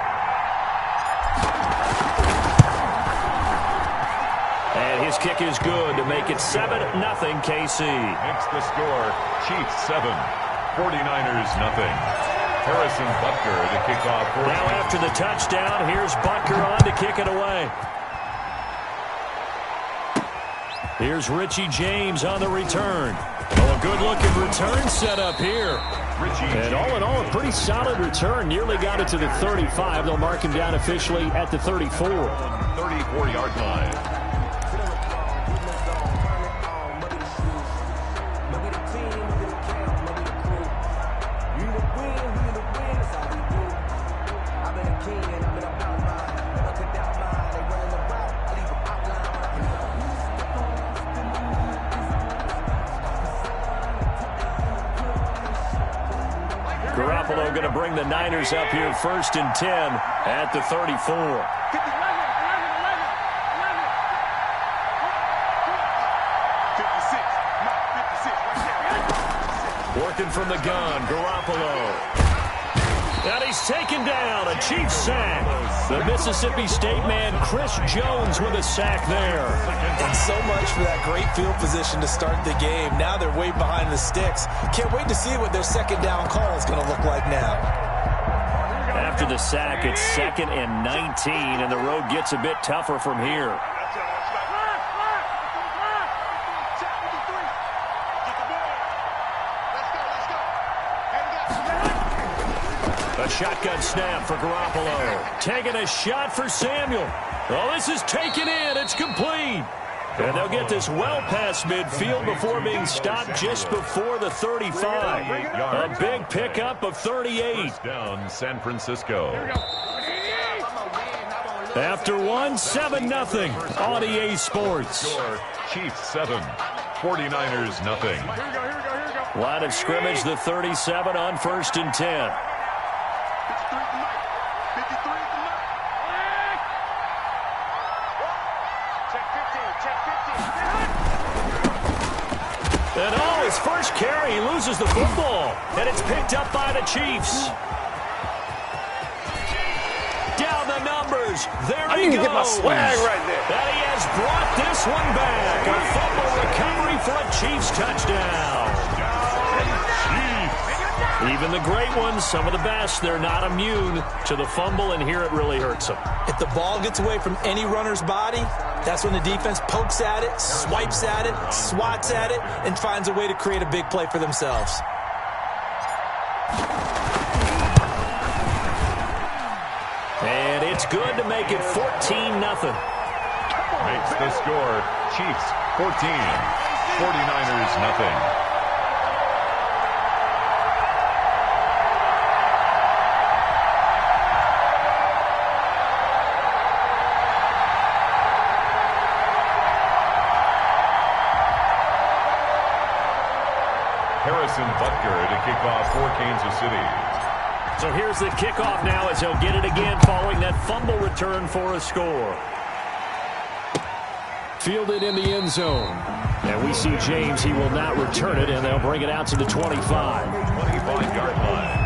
A: And his kick is good to make it 7-0 KC.
C: Makes the score Chiefs 7, 49ers nothing. Harrison Butker to kick off.
A: Now after the touchdown, here's Butker on to kick it away. Here's Richie James on the return. Oh, a good-looking return set up here. And all in all, a pretty solid return. Nearly got it to the 35. They'll mark him down officially at the 34.
C: 34-yard line.
A: Garoppolo going to bring the Niners up here first and 10 at the 34. Working from the gun, Garoppolo. And he's taken down, a Chiefs sack. The Mississippi State man, Chris Jones, with a sack there.
B: And so much for that great field position to start the game. Now they're way behind the sticks. Can't wait to see what their second down call is going to look like now.
A: After the sack, it's 2nd and 19, and the road gets a bit tougher from here. A shotgun snap for Garoppolo. Taking a shot for Samuel. Oh, this is taken in. It's complete. And they'll get this well past midfield before being stopped just before the 35. A big pickup of 38.
C: First down, San Francisco.
A: After 7-0 on EA Sports.
C: Score, Chiefs 7, 49ers nothing.
A: Line of scrimmage, the 37 on first and 10. And his first carry, he loses the football. And it's picked up by the Chiefs. Down the numbers. fires. There
H: I
A: he
H: need
A: goes.
H: to get my swag right there.
A: And he has brought this one back. A fumble recovery for a Chiefs touchdown. Even the great ones, some of the best, they're not immune to the fumble, and here it really hurts them.
B: If the ball gets away from any runner's body, that's when the defense pokes at it, swipes at it, swats at it, and finds a way to create a big play for themselves.
A: And it's good to make it 14-0.
C: Makes the score Chiefs 14, 49ers nothing. Harrison Butker to kick off for Kansas City.
A: So here's the kickoff now as he'll get it again following that fumble return for a score. Fielded in the end zone. And we see James, he will not return it, and they'll bring it out to the 25.
C: 25-yard line.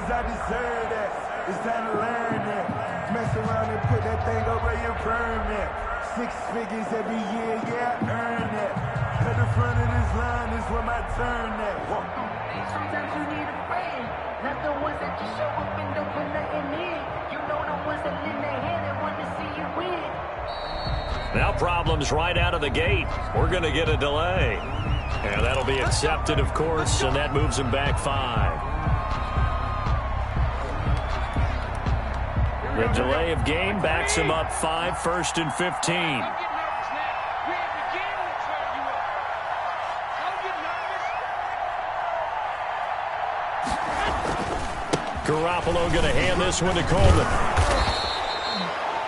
I: I deserve that. It's time to learn that. Mess around and put that thing up where you burn that. 6 figures every year, yeah, I earn that. At the front of this line is where my turn at.
E: Sometimes you need a friend, not the ones that just show up and don't put nothing in. You know the ones that lend their hand and want to see you win.
A: Now problems right out of the gate. We're going to get a delay. And that'll be accepted, of course, and that moves him back 5. The delay of game backs him up 5, 1st and 15. Garoppolo going to hand this one to Coleman.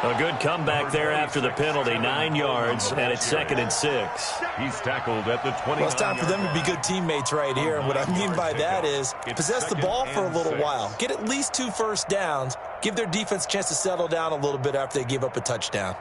A: A good comeback there after the penalty, 9 yards, and it's 2nd and 6.
C: He's tackled at the 20.
B: Well, it's time for them to be good teammates right here, and what I mean by that is possess the ball for a little while. Get at least 2 first downs. Give their defense a chance to settle down a little bit after they give up a touchdown.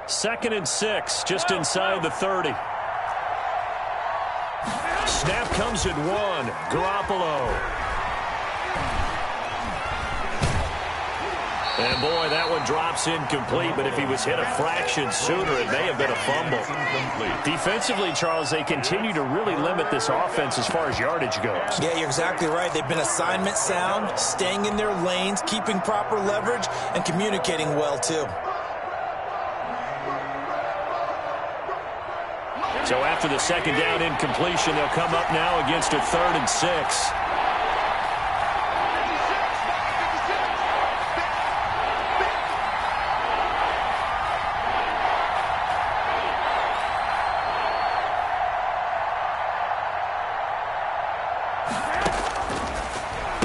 A: Second and 6, just inside the 30. Snap comes at 1. Garoppolo. And boy, that one drops incomplete, but if he was hit a fraction sooner, it may have been a fumble. Defensively, Charles, they continue to really limit this offense as far as yardage goes.
B: Yeah, you're exactly right. They've been assignment sound, staying in their lanes, keeping proper leverage, and communicating well, too.
A: So after the second down incompletion, they'll come up now against a 3rd and 6.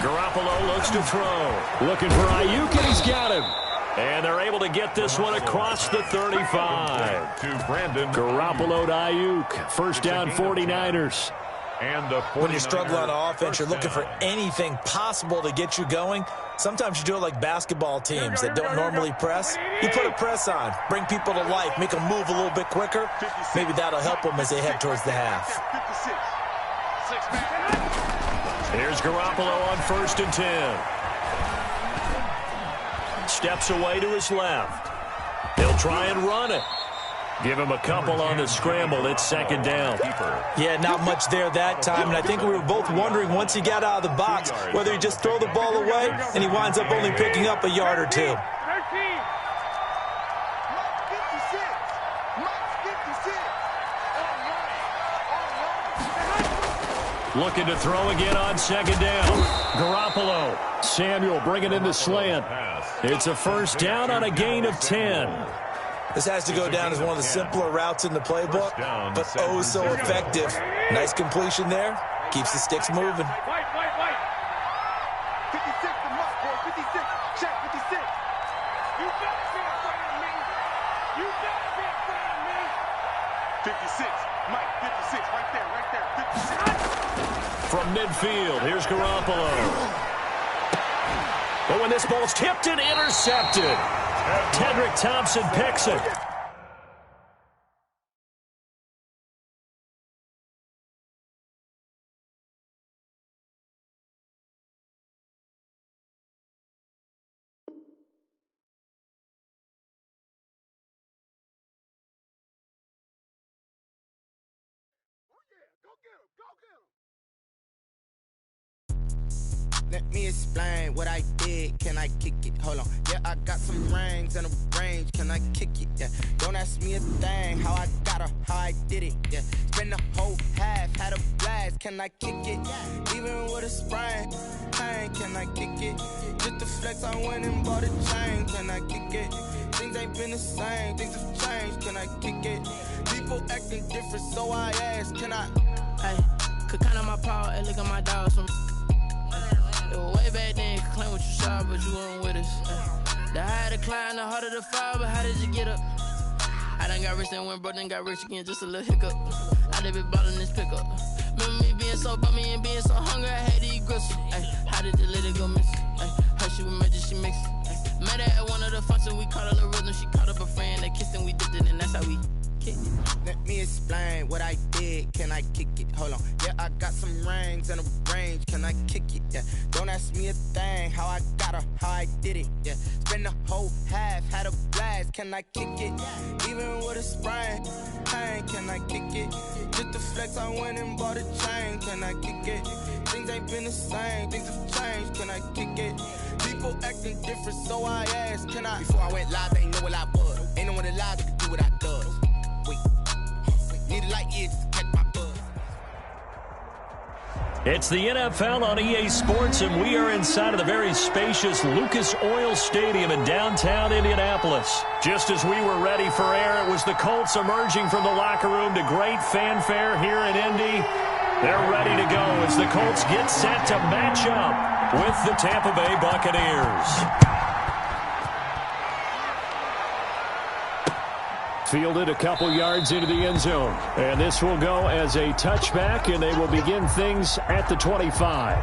A: Garoppolo looks to throw. Looking for Ayuk, and he's got him. And they're able to get this one across the 35.
C: To Brandon.
A: Garoppolo to Ayuk. First down, 49ers.
C: And the 49ers.
B: When you struggle on offense, you're looking for anything possible to get you going. Sometimes you do it like basketball teams that don't normally press. You put a press on, bring people to life, make them move a little bit quicker. Maybe that'll help them as they head towards the half.
A: Here's Garoppolo on 1st and 10. Steps away to his left. He'll try and run it. Give him a couple on the scramble. It's 2nd down.
B: Yeah, not much there that time, and I think we were both wondering once he got out of the box whether he just throw the ball away and he winds up only picking up a yard or 2.
A: Looking to throw again on 2nd down. Garoppolo. Samuel bringing in the slant. It's a first down on a gain of 10.
B: This has to go down as one of the simpler routes in the playbook, but oh so effective. Nice completion there. Keeps the sticks moving.
D: 56 to Mark, boy. 56. Check 56. You better be afraid of me. You better be afraid of me. 56. Mike, 56. Right there, right there. 56.
A: From midfield, here's Garoppolo. But when this ball's tipped and intercepted, Tedrick Thompson picks it.
H: Let me explain what I did. Can I kick it? Hold on. Yeah, I got some rings and a range. Can I kick it? Yeah. Don't ask me a thing. How I got her, how I did it. Yeah. Spend the whole half, had a blast. Can I kick it? Even with a sprain, pain. Can I kick it? Just to flex, I went and bought a chain. Can I kick it? Things ain't been the same. Things have changed. Can I kick it? People acting different, so I ask. Can I?
E: Hey, could count on my power and look at my dogs from. It was way back then, you could claim what you saw, but you weren't with us. The higher the climb, the harder the fall, but how did you get up? I done got rich and went broke, then got rich again, just a little hiccup. I done been ballin' this pickup. Remember me being so bummy and being so hungry, I had to eat gristle. How did the lady go miss? Her she was major, she mixed. Met her at one of the functions, we caught a little rhythm. She caught up a friend, they kissed and we dipped it, and that's how we kicked it.
H: Let me explain what I did. Can I kick it? Hold on. Yeah, I got some rings and a range. Can I kick it? Yeah. Don't ask me a thing. How I got her, how I did it. Yeah. Spend the whole half, had a blast. Can I kick it? Even with a sprain, pain. Can I kick it? Just to flex, I went and bought a chain. Can I kick it? Things ain't been the same. Things have changed. Can I kick it? People acting different, so I asked. Can I? Before I went live, they ain't know what I was. Ain't no one alive that could do what I does. Need a light year just to catch my buzz.
A: It's the NFL on EA Sports, and we are inside of the very spacious Lucas Oil Stadium in downtown Indianapolis. Just as we were ready for air, it was the Colts emerging from the locker room to great fanfare here in Indy. They're ready to go as the Colts get set to match up with the Tampa Bay Buccaneers. Fielded a couple yards into the end zone. And this will go as a touchback, and they will begin things at the 25.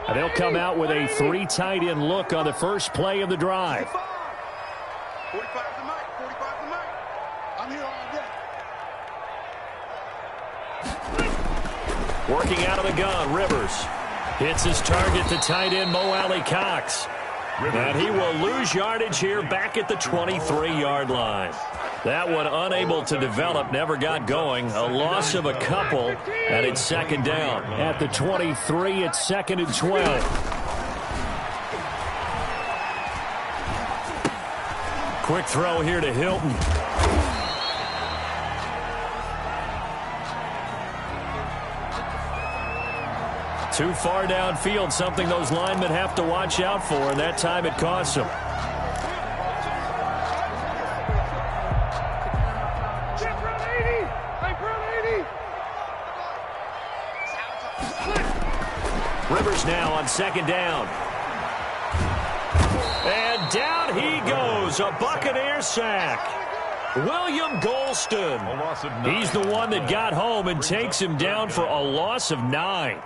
A: And they'll come out with a 3 tight end look on the first play of the drive.
D: 45 to Mike. 45 to Mike. I'm here all day.
A: Working out of the gun, Rivers hits his target, the tight end Mo Alley Cox. And he will lose yardage here back at the 23-yard line. That one unable to develop, never got going. A loss of a couple, and it's second down. At the 23, it's 2nd and 12. Quick throw here to Hilton. Too far downfield, something those linemen have to watch out for, and that time it costs them. Rivers now on second down. And down he goes, a Buccaneer sack. William Golston. He's the one that got home and takes him down for a loss of 9.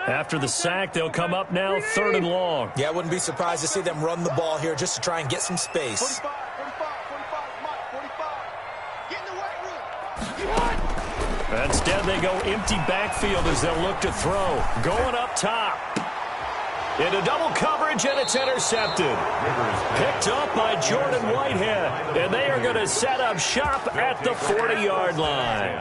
A: After the sack, they'll come up now 3rd and long.
B: Yeah, I wouldn't be surprised to see them run the ball here just to try and get some space.
D: 45, 45. Get in the weight room.
A: Instead, they go empty backfield as they'll look to throw. Going up top. Into double coverage, and it's intercepted. Picked up by Jordan Whitehead. And they are going to set up shop at the 40-yard line.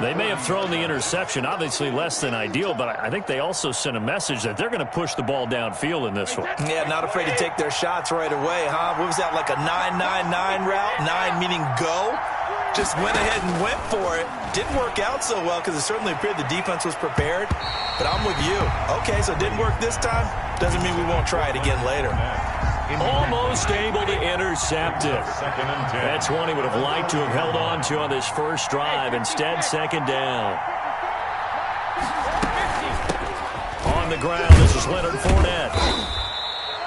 A: They may have thrown the interception, obviously less than ideal, but I think they also sent a message that they're going to push the ball downfield in this one.
B: Yeah, not afraid to take their shots right away, huh? What was that, like a 9-9-9 route? 9 meaning go? Just went ahead and went for it. Didn't work out so well because it certainly appeared the defense was prepared. But I'm with you. Okay, so it didn't work this time. Doesn't mean we won't try it again later.
A: Almost able to intercept it. That's one he would have liked to have held on to on this first drive. Instead, second down. On the ground, this is Leonard Fournette.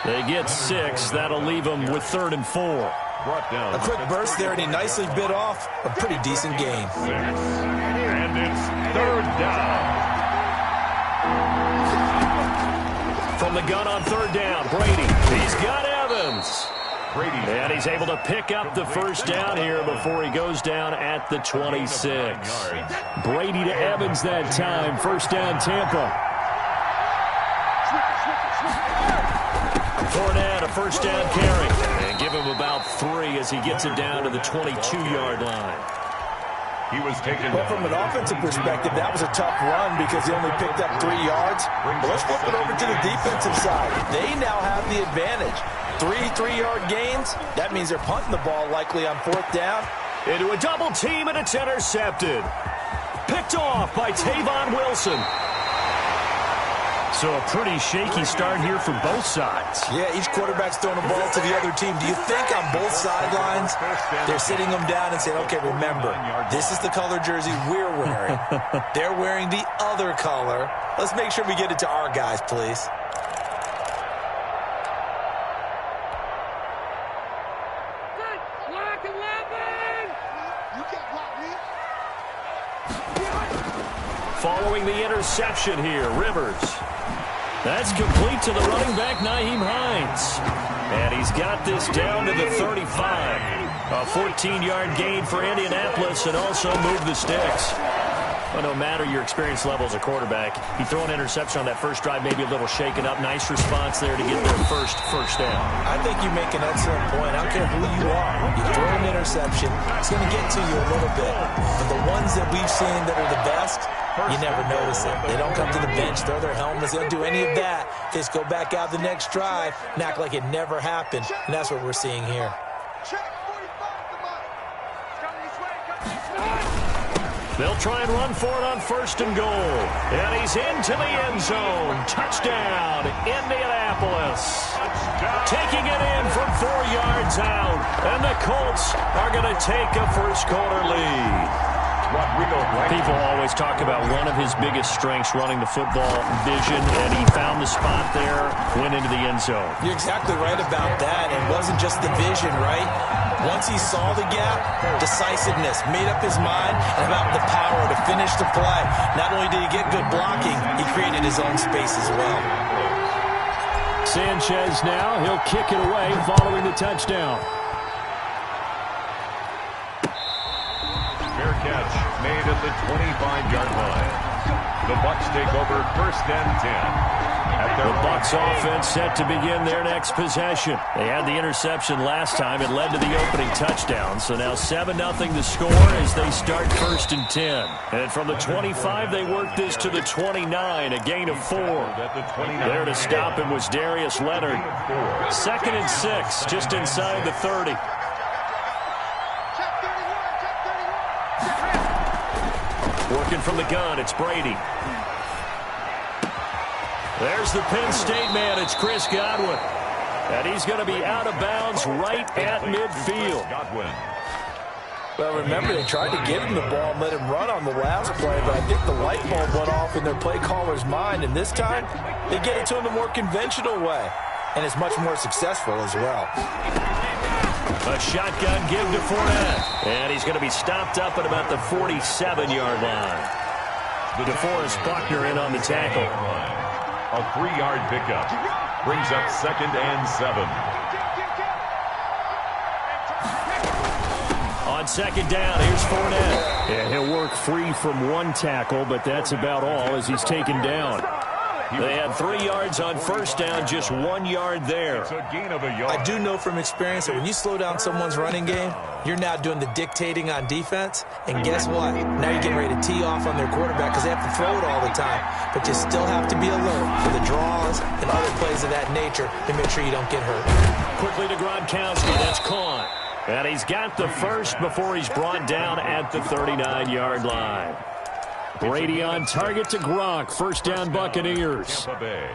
A: They get 6. That'll leave them with 3rd and 4.
B: A quick burst there, and he nicely bit off a pretty decent gain.
C: And it's 3rd down.
A: From the gun on 3rd down, Brady. He's got Evans. And he's able to pick up the first down here before he goes down at the 26. Brady to Evans that time. First down, Tampa. Fournette, a first down carry. And give him about 3 as he gets it down to the 22-yard line.
C: He was taken.
B: Well, from an offensive perspective, that was a tough run because he only picked up 3 yards. But let's flip it over to the defensive side. They now have the advantage. 3 3-yard gains. That means they're punting the ball likely on 4th down.
A: Into a double team, and it's intercepted. Picked off by Tavon Wilson. So a pretty shaky start here for both sides.
B: Yeah, each quarterback's throwing the ball to the other team. Do you think on both sidelines they're sitting them down and saying, okay, remember, this is the color jersey we're wearing. They're wearing the other color. Let's make sure we get it to our guys, please.
A: Following the interception here, Rivers. That's complete to the running back, Nyheim Hines. And he's got this down to the 35. A 14-yard gain for Indianapolis and also moved the sticks. Well, no matter your experience level as a quarterback, you throw an interception on that first drive, maybe a little shaken up. Nice response there to get their first down.
B: I think you make an excellent point. I don't care who you are. You throw an interception, it's going to get to you a little bit. But the ones that we've seen that are the best, you never notice it. They don't come to the bench, throw their helmets. They don't do any of that. They just go back out the next drive and act like it never happened. And that's what we're seeing here.
A: They'll try and run for it on 1st and goal. And he's into the end zone. Touchdown, Indianapolis. Taking it in from 4 yards out. And the Colts are going to take a first-quarter lead. People always talk about one of his biggest strengths, running the football, vision, and he found the spot there, went into the end zone.
B: You're exactly right about that. It wasn't just the vision, right? Once he saw the gap, decisiveness, made up his mind, and about the power to finish the play. Not only did he get good blocking, he created his own space as well.
A: Sanchez now, he'll kick it away following the touchdown.
C: Fair catch made at the 25-yard line. The Bucs take over 1st and 10.
A: The Bucs offense set to begin their next possession. They had the interception last time. It led to the opening touchdown. So now 7-0 the score as they start 1st and 10. And from the 25, they work this to the 29, a gain of 4. There to stop him was Darius Leonard. 2nd and 6, just inside the 30. Working from the gun, it's Brady. There's the Penn State man, it's Chris Godwin. And he's going to be out of bounds right at midfield.
B: Well, remember, they tried to give him the ball and let him run on the last play, but I think the light bulb went off in their play caller's mind, and this time, they get it to him the more conventional way, and it's much more successful as well.
A: A shotgun give to Fournette, and he's going to be stopped up at about the 47-yard line. DeForest Buckner in on the tackle.
C: A 3-yard pickup brings up 2nd and 7.
A: On 2nd down, here's Fournette. And he'll work free from one tackle, but that's about all as he's taken down. They had 3 yards on first down, just 1 yard there.
C: It's a gain of a yard.
B: I do know from experience that when you slow down someone's running game, you're now doing the dictating on defense. And guess what? Now you're getting ready to tee off on their quarterback because they have to throw it all the time. But you still have to be alert for the draws and other plays of that nature to make sure you don't get hurt.
A: Quickly to Gronkowski. That's caught. And he's got the first before he's brought down at the 39-yard line. Brady on target to Gronk. First down, Buccaneers.
C: Tampa Bay.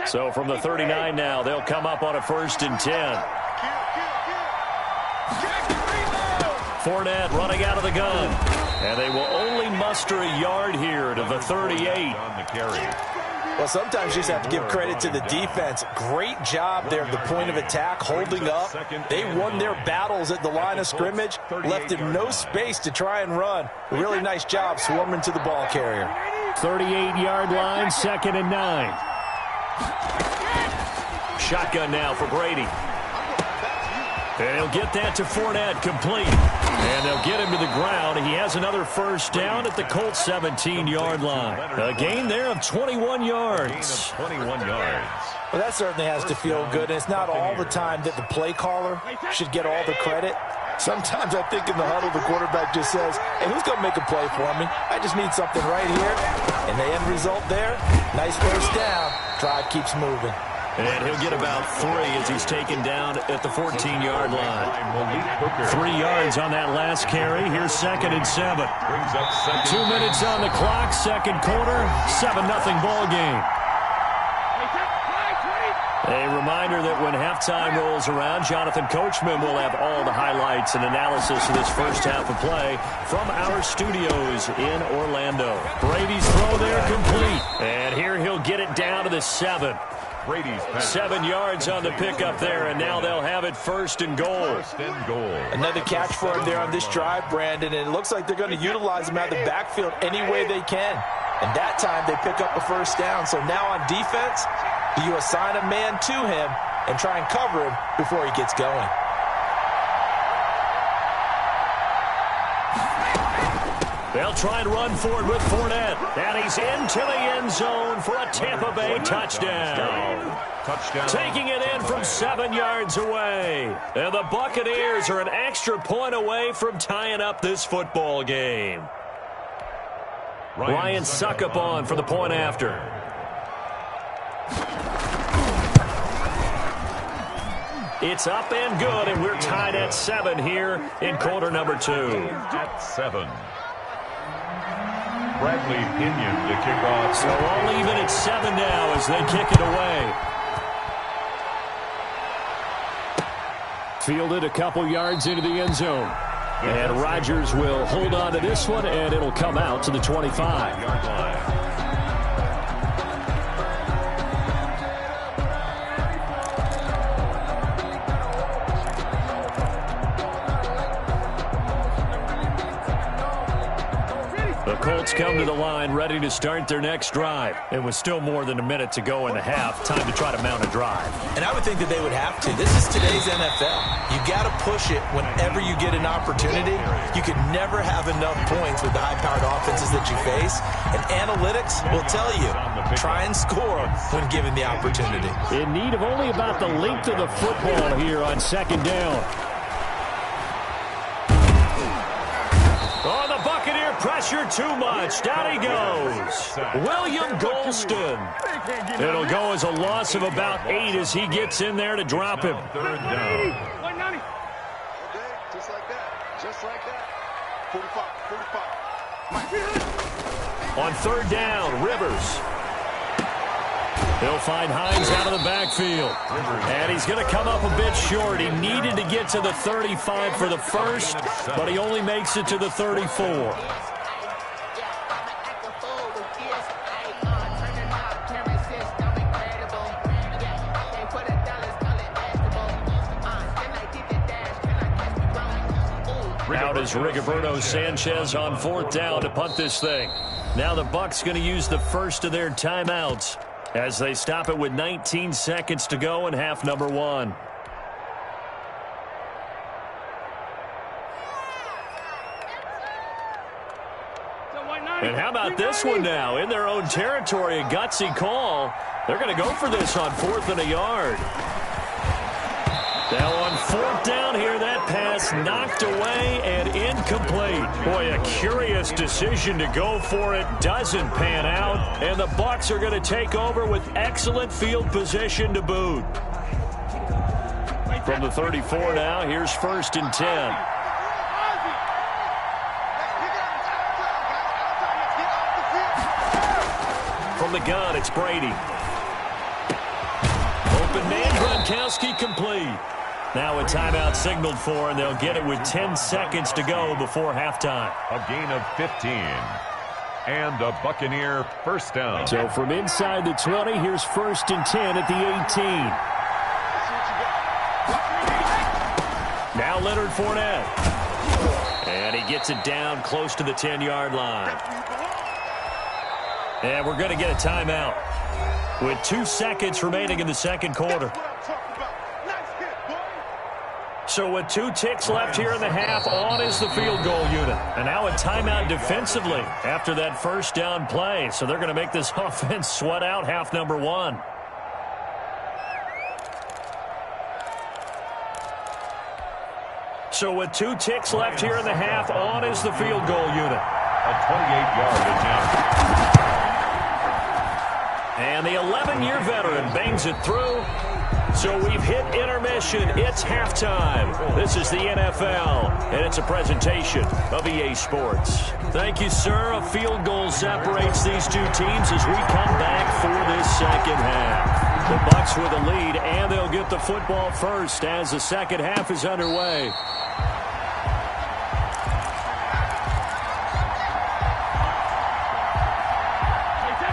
A: So from the 39 now, they'll come up on a 1st and 10. Fournette running out of the gun. And they will only muster a yard here to the 38.
C: On the carry.
B: Well, sometimes you just have to give credit to the defense. Great job there at the point of attack, holding up. They won their battles at the line of scrimmage, left him no space to try and run. A really nice job swarming to the ball carrier.
A: 38-yard line, 2nd and 9. Shotgun now for Brady. And he'll get that to Fournette, complete. And they'll get him to the ground. He has another first down at the Colts 17-yard line. A gain there of 21 yards.
C: 21 yards.
B: Well, that certainly has to feel good. And it's not all the time that the play caller should get all the credit. Sometimes I think in the huddle, the quarterback just says, hey, who's going to make a play for me? I just need something right here. And the end result there, nice first down. Drive keeps moving.
A: And he'll get about 3 as he's taken down at the 14-yard line. 3 yards on that last carry. Here's 2nd and 7. 2 minutes on the clock, 2nd quarter, 7-0 ball game. A reminder that when halftime rolls around, Jonathan Coachman will have all the highlights and analysis of this first half of play from our studios in Orlando. Brady's throw there complete. And here he'll get it down to the 7.
C: Brady's pass.
A: 7 yards on the pickup there, and now they'll have it 1st and goal.
C: 1st and goal.
B: Another catch for him there on this drive, Brandon, and it looks like they're going to utilize him out of the backfield any way they can. And that time they pick up a first down. So now on defense, you assign a man to him and try and cover him before he gets going.
A: They'll try and run for it with Fournette. And he's into the end zone for a Tampa Bay touchdown. Taking it in from 7 yards away. And the Buccaneers are an extra point away from tying up this football game. Ryan Suckup on for the point after. It's up and good, and we're tied at 7 here in quarter number 2.
C: At 7. Bradley Pinion to kick off.
A: So all even at 7 now as they kick it away. Fielded a couple yards into the end zone. And Rodgers will hold on to this one, and it'll come out to the 25-yard line. Colts come to the line ready to start their next drive. And with still more than a minute to go in the half, time to try to mount a drive.
B: And I would think that they would have to. This is today's NFL. You got to push it whenever you get an opportunity. You could never have enough points with the high-powered offenses that you face. And analytics will tell you, try and score when given the opportunity.
A: In need of only about the length of the football here on 2nd down. Oh, the Buccaneer pressure too much. Down he goes. William Golston. It'll go as a loss of about 8 as he gets in there to drop him.
C: 3rd down.
D: 190. Okay, just like that. Just like that. 45.
A: On 3rd down, Rivers. He'll find Hines out of the backfield. And he's going to come up a bit short. He needed to get to the 35 for the first, but he only makes it to the 34. Out is Rigoberto Sanchez on 4th down to punt this thing. Now the Bucs going to use the first of their timeouts as they stop it with 19 seconds to go in half number 1. And how about this one now? In their own territory, a gutsy call. They're going to go for this on 4th and a yard. Now on 4th down here, that pass knocked away and incomplete. Boy, a curious decision to go for it. Doesn't pan out. And the Bucs are going to take over with excellent field position to boot. From the 34 now, here's 1st and 10. From the gun, it's Brady. Open man, Gronkowski complete. Now a timeout signaled for, and they'll get it with 10 seconds to go before halftime.
C: A gain of 15. And a Buccaneer first down.
A: So from inside the 20, here's 1st and 10 at the 18. Now Leonard Fournette. And he gets it down close to the 10-yard line. And we're going to get a timeout with 2 seconds remaining in the second quarter. So with 2 ticks left here in the half, on is the field goal unit. And now a timeout defensively after that first down play. So they're going to make this offense sweat out half number 1. So with 2 ticks left here in the half, on is the field goal unit.
C: A 28-yard attempt.
A: And the 11-year veteran bangs it through. So we've hit intermission. It's halftime. This is the NFL, and it's a presentation of EA Sports. Thank you, sir. A field goal separates these 2 teams as we come back for this second half. The Bucs with a lead, and they'll get the football first as the second half is underway.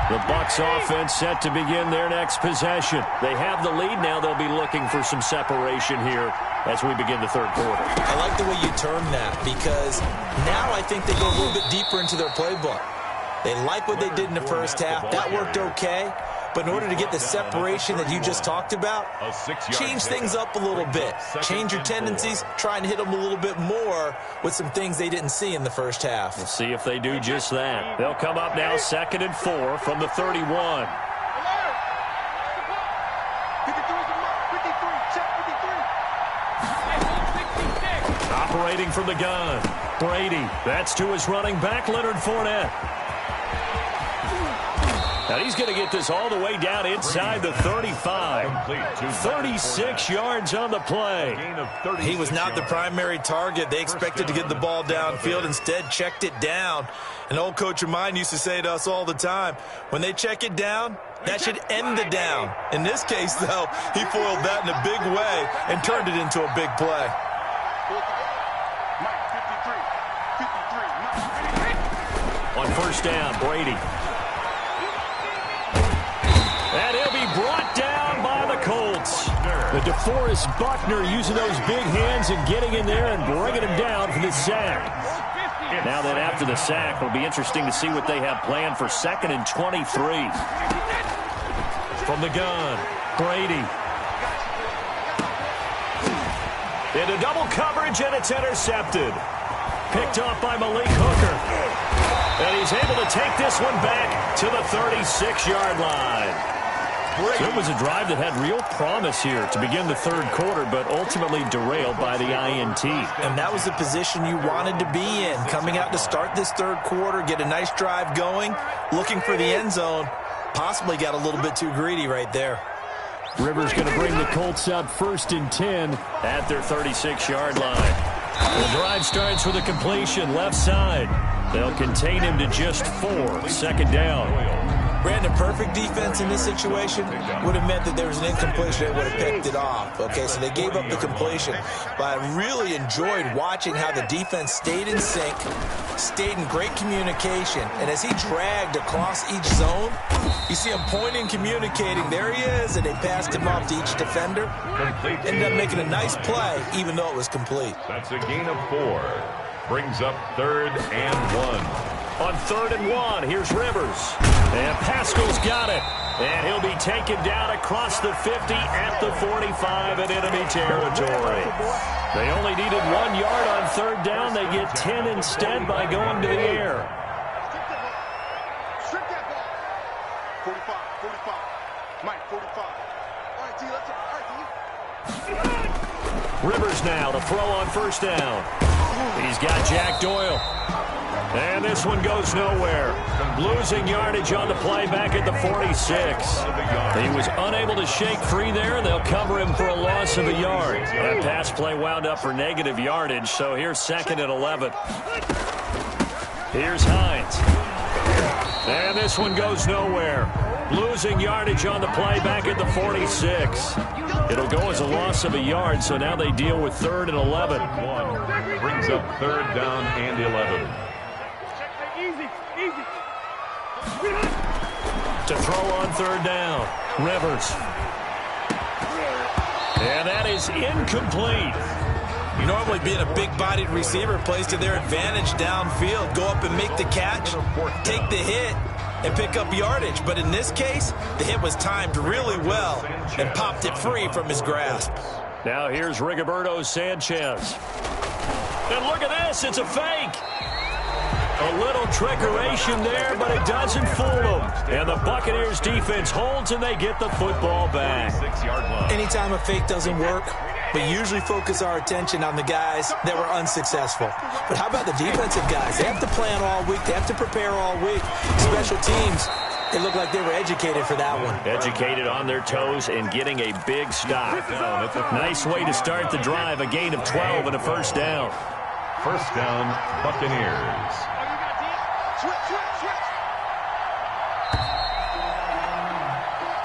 A: The Bucs offense set to begin their next possession. They have the lead. Now they'll be looking for some separation here as we begin the third quarter.
B: I like the way you term that because now I think they go a little bit deeper into their playbook. They like what they did in the first half. That worked okay. But in order to get the separation that you just talked about, change things up a little bit. Change your tendencies, try and hit them a little bit more with some things they didn't see in the first half.
A: We'll see if they do just that. They'll come up now 2nd and 4 from the 31. Operating from the gun, Brady. That's to his running back, Leonard Fournette. Now he's going to get this all the way down inside the 35. 36 yards on the play.
B: He was not the primary target. They expected to get the ball downfield. Instead, checked it down. An old coach of mine used to say to us all the time, when they check it down, that should end the down. In this case, though, he foiled that in a big way and turned it into a big play.
A: On 1st down, Brady. And he'll be brought down by the Colts. The DeForest Buckner using those big hands and getting in there and bringing him down for the sack. Now then, after the sack, it'll be interesting to see what they have planned for 2nd and 23. From the gun, Brady. Into double coverage, and it's intercepted. Picked off by Malik Hooker. And he's able to take this one back to the 36-yard line. So it was a drive that had real promise here to begin the third quarter, but ultimately derailed by the INT.
B: And that was the position you wanted to be in, coming out to start this third quarter, get a nice drive going, looking for the end zone. Possibly got a little bit too greedy right there.
A: Rivers going to bring the Colts up 1st and 10 at their 36-yard line. The drive starts with a completion left side. They'll contain him to just 4. 2nd down.
B: Brandon, perfect defense in this situation would have meant that there was an incompletion. They would have picked it off. Okay, so they gave up the completion. But I really enjoyed watching how the defense stayed in sync, stayed in great communication. And as he dragged across each zone, you see him pointing, communicating. There he is, and they passed him off to each defender. Ended up making a nice play, even though it was complete.
C: That's a gain of 4. Brings up 3rd and 1.
A: On 3rd and 1, here's Rivers. And Pascal's got it. And he'll be taken down across the 50 at the 45 in enemy territory. They only needed 1 yard on 3rd down. They get 10 instead by going to the air.
D: Strip that ball. 45, 45. Mike, 45. All right, T, let's go. All right, T.
A: Rivers now to throw on 1st down. He's got Jack Doyle. And this one goes nowhere. Losing yardage on the play back at the 46. He was unable to shake free there. They'll cover him for a loss of a yard. That pass play wound up for negative yardage, so here's 2nd and 11. Here's Hines. And this one goes nowhere. Losing yardage on the play back at the 46. It'll go as a loss of a yard, so now they deal with 3rd and 11.
C: Brings up 3rd down and 11.
A: To throw on 3rd down, Rivers. And that is incomplete.
B: Normally being a big-bodied receiver plays to their advantage downfield. Go up and make the catch, take the hit, and pick up yardage. But in this case, the hit was timed really well and popped it free from his grasp.
A: Now here's Rigoberto Sanchez. And look at this, it's a fake. A little trickeration there, but it doesn't fool them. And the Buccaneers defense holds and they get the football back.
B: Anytime a fake doesn't work, we usually focus our attention on the guys that were unsuccessful. But how about the defensive guys? They have to plan all week. They have to prepare all week. Special teams, it looked like they were educated for that one.
A: Educated on their toes and getting a big stop. Nice way to start the drive. A gain of 12 and a 1st down.
C: 1st down, Buccaneers.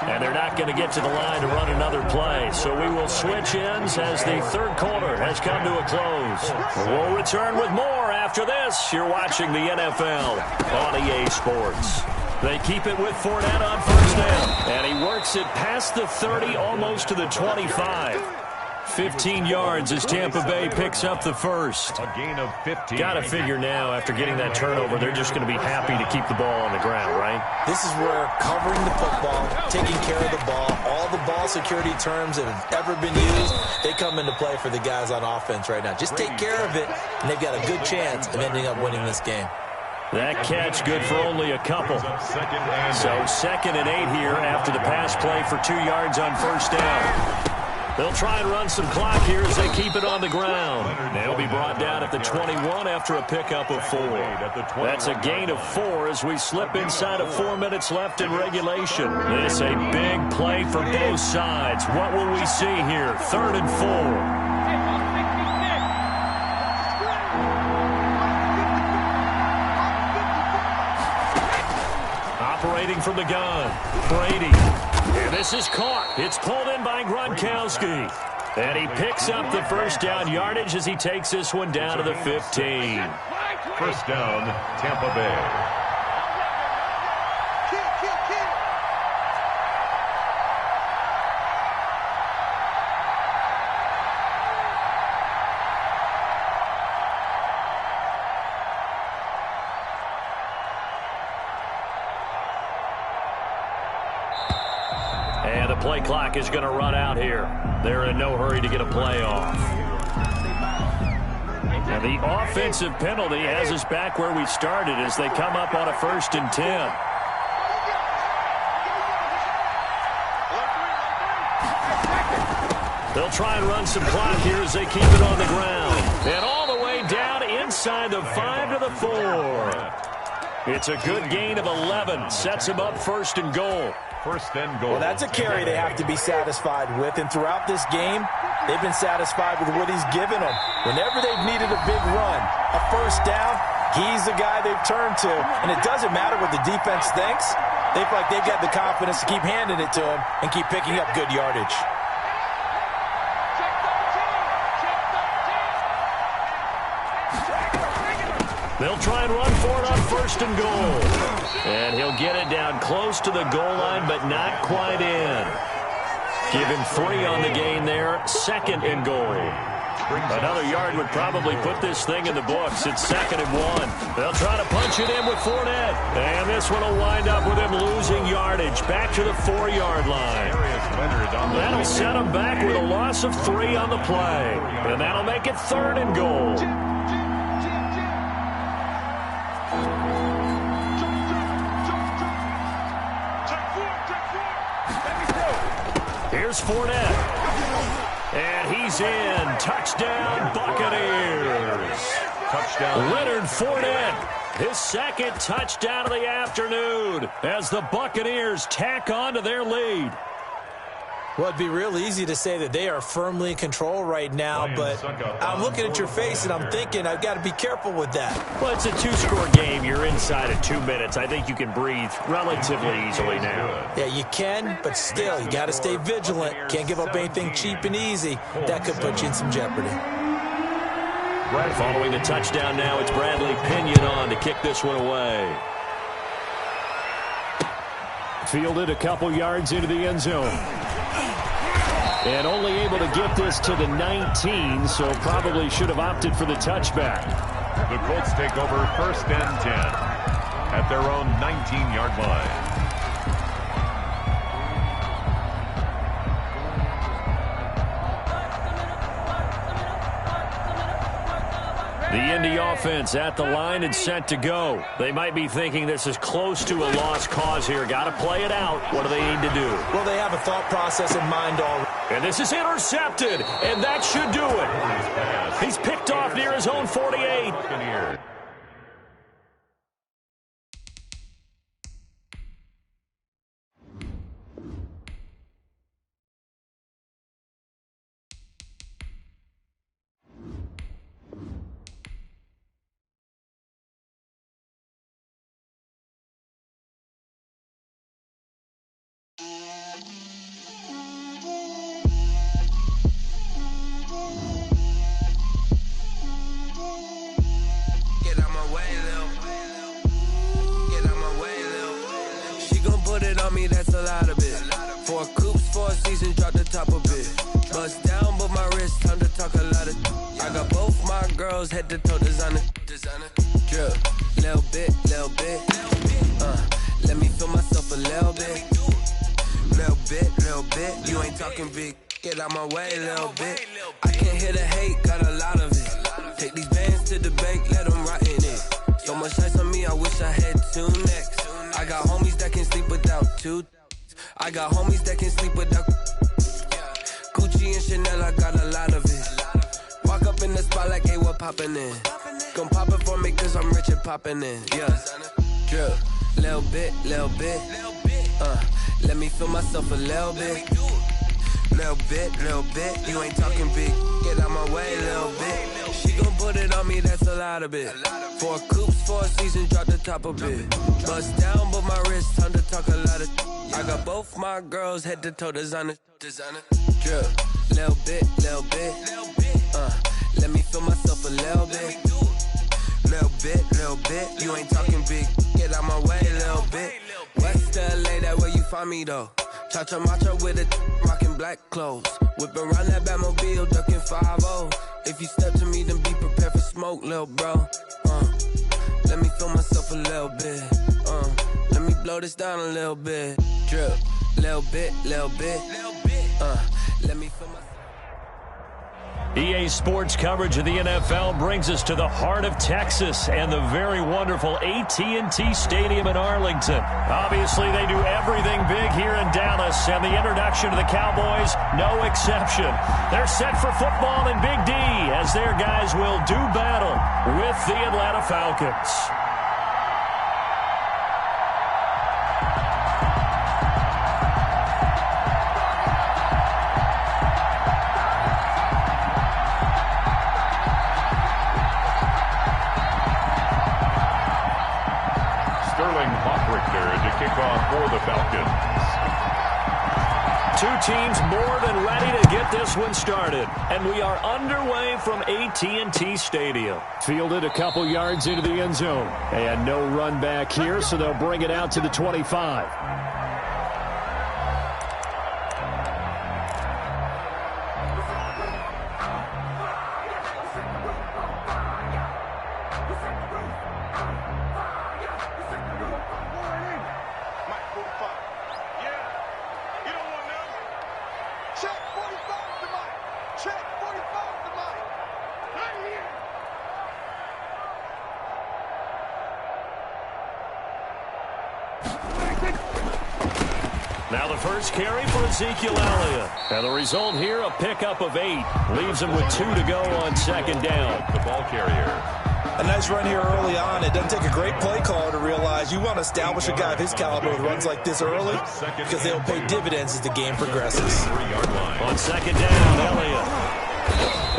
A: And they're not going to get to the line to run another play. So we will switch ends as the 3rd quarter has come to a close. We'll return with more after this. You're watching the NFL on EA Sports. They keep it with Fournette on 1st down. And he works it past the 30, almost to the 25. 15 yards as Tampa Bay picks up the 1st.
C: A gain of 15.
A: Got to figure now, after getting that turnover, they're just going to be happy to keep the ball on the ground, right?
B: This is where covering the football, taking care of the ball, all the ball security terms that have ever been used, they come into play for the guys on offense right now. Just take care of it, and they've got a good chance of ending up winning this game.
A: That catch good for only a couple. So 2nd and 8 here after the pass play for 2 yards on 1st down. They'll try and run some clock here as they keep it on the ground. They'll be brought down at the 21 after a pickup of 4. That's a gain of 4 as we slip inside of 4 minutes left in regulation. This a big play for both sides. What will we see here? 3rd and 4. Operating from the gun, Brady. And this is caught. It's pulled in by Gronkowski. And he picks up the 1st down yardage as he takes this one down to the 15.
C: 1st down, Tampa Bay.
A: And the play clock is going to run out here. They're in no hurry to get a play off. And the offensive penalty has us back where we started as they come up on a 1st and 10. They'll try and run some clock here as they keep it on the ground. And all the way down inside the 5 to the 4. It's a good gain of 11. Sets him up 1st and goal.
C: 1st and goal.
B: Well, that's a carry they have to be satisfied with. And throughout this game, they've been satisfied with what he's given them. Whenever they've needed a big run, a 1st down, he's the guy they've turned to. And it doesn't matter what the defense thinks. They feel like they've got the confidence to keep handing it to him and keep picking up good yardage.
A: They'll try and run for it on 1st and goal. And he'll get it down close to the goal line, but not quite in. Give him 3 on the gain there. 2nd and goal. Another yard would probably put this thing in the books. It's 2nd and 1. They'll try to punch it in with Fournette. And this one will wind up with him losing yardage back to the 4-yard line. That'll set him back with a loss of 3 on the play. And that'll make it 3rd and goal. Here's Fournette. And he's in. Touchdown, Buccaneers. Touchdown. Leonard Fournette, his 2nd touchdown of the afternoon as the Buccaneers tack on to their lead.
B: Well, it'd be real easy to say that they are firmly in control right now, but I'm looking at your face and I'm thinking I've got to be careful with that.
A: Well, it's a 2-score game. You're inside of 2 minutes. I think you can breathe relatively easily now.
B: Yeah, you can, but still, you got to stay vigilant. Can't give up anything cheap and easy. That could put you in some jeopardy.
A: Following the touchdown now, it's Bradley Pinion on to kick this one away. Fielded a couple yards into the end zone. And only able to get this to the 19, so probably should have opted for the touchback.
C: The Colts take over 1st and 10 at their own 19-yard line.
A: The Indy offense at the line and set to go. They might be thinking this is close to a lost cause here. Got to play it out. What do they need to do?
B: Well, they have a thought process in mind already.
A: And this is intercepted, and that should do it. He's picked off near his own 48.
J: That's a lot of it. 4 coops, 4 seasons, drop the top of it. Bust down, but my wrist, time to talk a lot of. I got both my girls head to toe designer. Drill, little bit. Let me feel myself a little bit. Little bit. You ain't talking big. Get out my way, little bit. I can't hear the hate, got a lot of it. Take these bands to the bank, let them rot in it. So much ice on me, I wish I had 2 necks. I got homies that can sleep without 2. I got homies that can sleep without Gucci and Chanel, I got a lot of it. Walk up in the spot like, hey, what poppin' in? Gon' pop it for me cause I'm rich and poppin' in. Yeah, drill, little bit. Let me feel myself a little bit. Little bit. You ain't talking big. Get out my way, little bit. She gon' put it on me, that's a lot of it. 4 coops, 4 seasons, drop the top of it. Bust down, but my wrist, time to talk a lot of. I got both my girls head to toe designer. Drill, little bit. Let me feel myself a little bit. Little bit. You ain't talking big. Get out my way, little bit. West LA, that where you find me though. Cha-cha macha with a rockin' black clothes. Whippin' around that Batmobile, duckin' 5-0. If you step to me, then be prepared for smoke, lil' bro. Let me feel myself a little bit. Let me blow this down a little bit. Drip, little bit. Let me feel myself.
A: EA Sports coverage of the NFL brings us to the heart of Texas and the very wonderful AT&T Stadium in Arlington. Obviously, they do everything big here in Dallas, and the introduction to the Cowboys, no exception. They're set for football in Big D as their guys will do battle with the Atlanta Falcons.
C: For the Falcons.
A: 2 teams more than ready to get this one started. And we are underway from AT&T Stadium. Fielded a couple yards into the end zone. And no run back here, so they'll bring it out to the 25. Now the first carry for Ezekiel Elliott. And the result here, a pickup of 8. Leaves him with 2 to go on second down.
C: The ball carrier.
B: A nice run here early on. It doesn't take a great play caller to realize you want to establish a guy of his caliber with runs like this early because they'll pay dividends as the game progresses.
A: On second down, Elliott.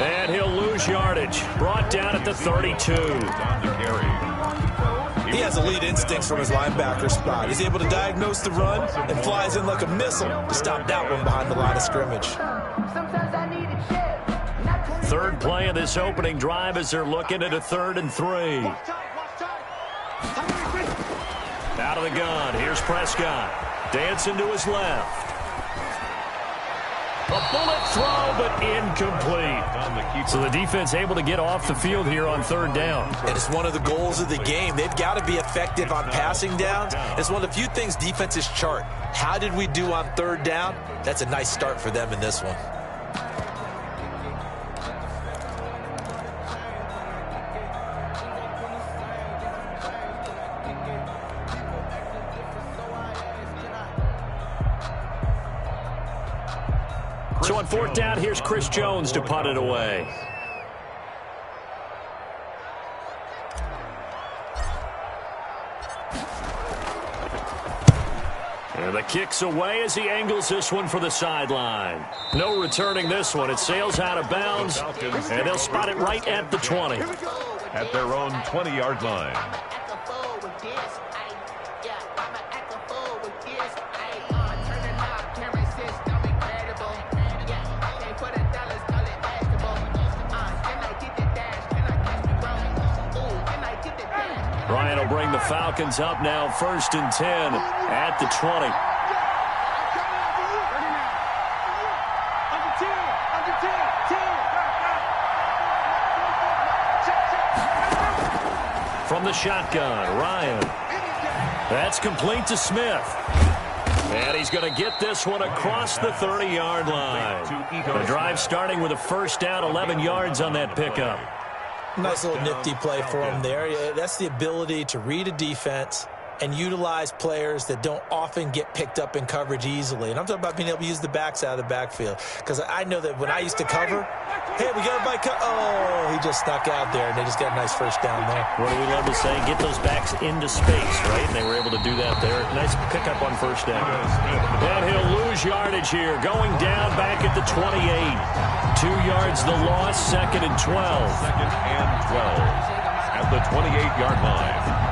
A: And he'll lose yardage. Brought down at the 32.
B: He has elite instincts from his linebacker spot. He's able to diagnose the run and flies in like a missile to stop that one behind the line of scrimmage.
A: Third play of this opening drive as they're looking at a 3rd and 3. Out of the gun, here's Prescott. Dancing to his left. A bullet throw, but incomplete. So the defense able to get off the field here on 3rd down.
B: And it's one of the goals of the game. They've got to be effective on passing downs. It's one of the few things defenses chart. How did we do on 3rd down? That's a nice start for them in this one.
A: So on 4th down, here's Chris Jones to punt it away. And the kick's away as he angles this one for the sideline. No returning this one. It sails out of bounds, and they'll spot it right at the 20.
C: At their own 20-yard line.
A: Ryan will bring the Falcons up now, 1st and 10 at the 20. From the shotgun, Ryan. That's complete to Smith. And he's going to get this one across the 30-yard line. The drive starting with a 1st down, 11 yards on that pickup.
B: Nice little nifty play for him there. That's the ability to read a defense and utilize players that don't often get picked up in coverage easily. And I'm talking about being able to use the backs out of the backfield. Because I know that when I used to cover, hey, we got everybody oh, he just snuck out there, and they just got a nice 1st down there.
A: What do we love to say? Get those backs into space, right? And they were able to do that there. Nice pickup on 1st down. And he'll lose yardage here. Going down back at the 28. 2 yards the loss, 2nd and 12.
C: 2nd and 12 at the 28-yard line.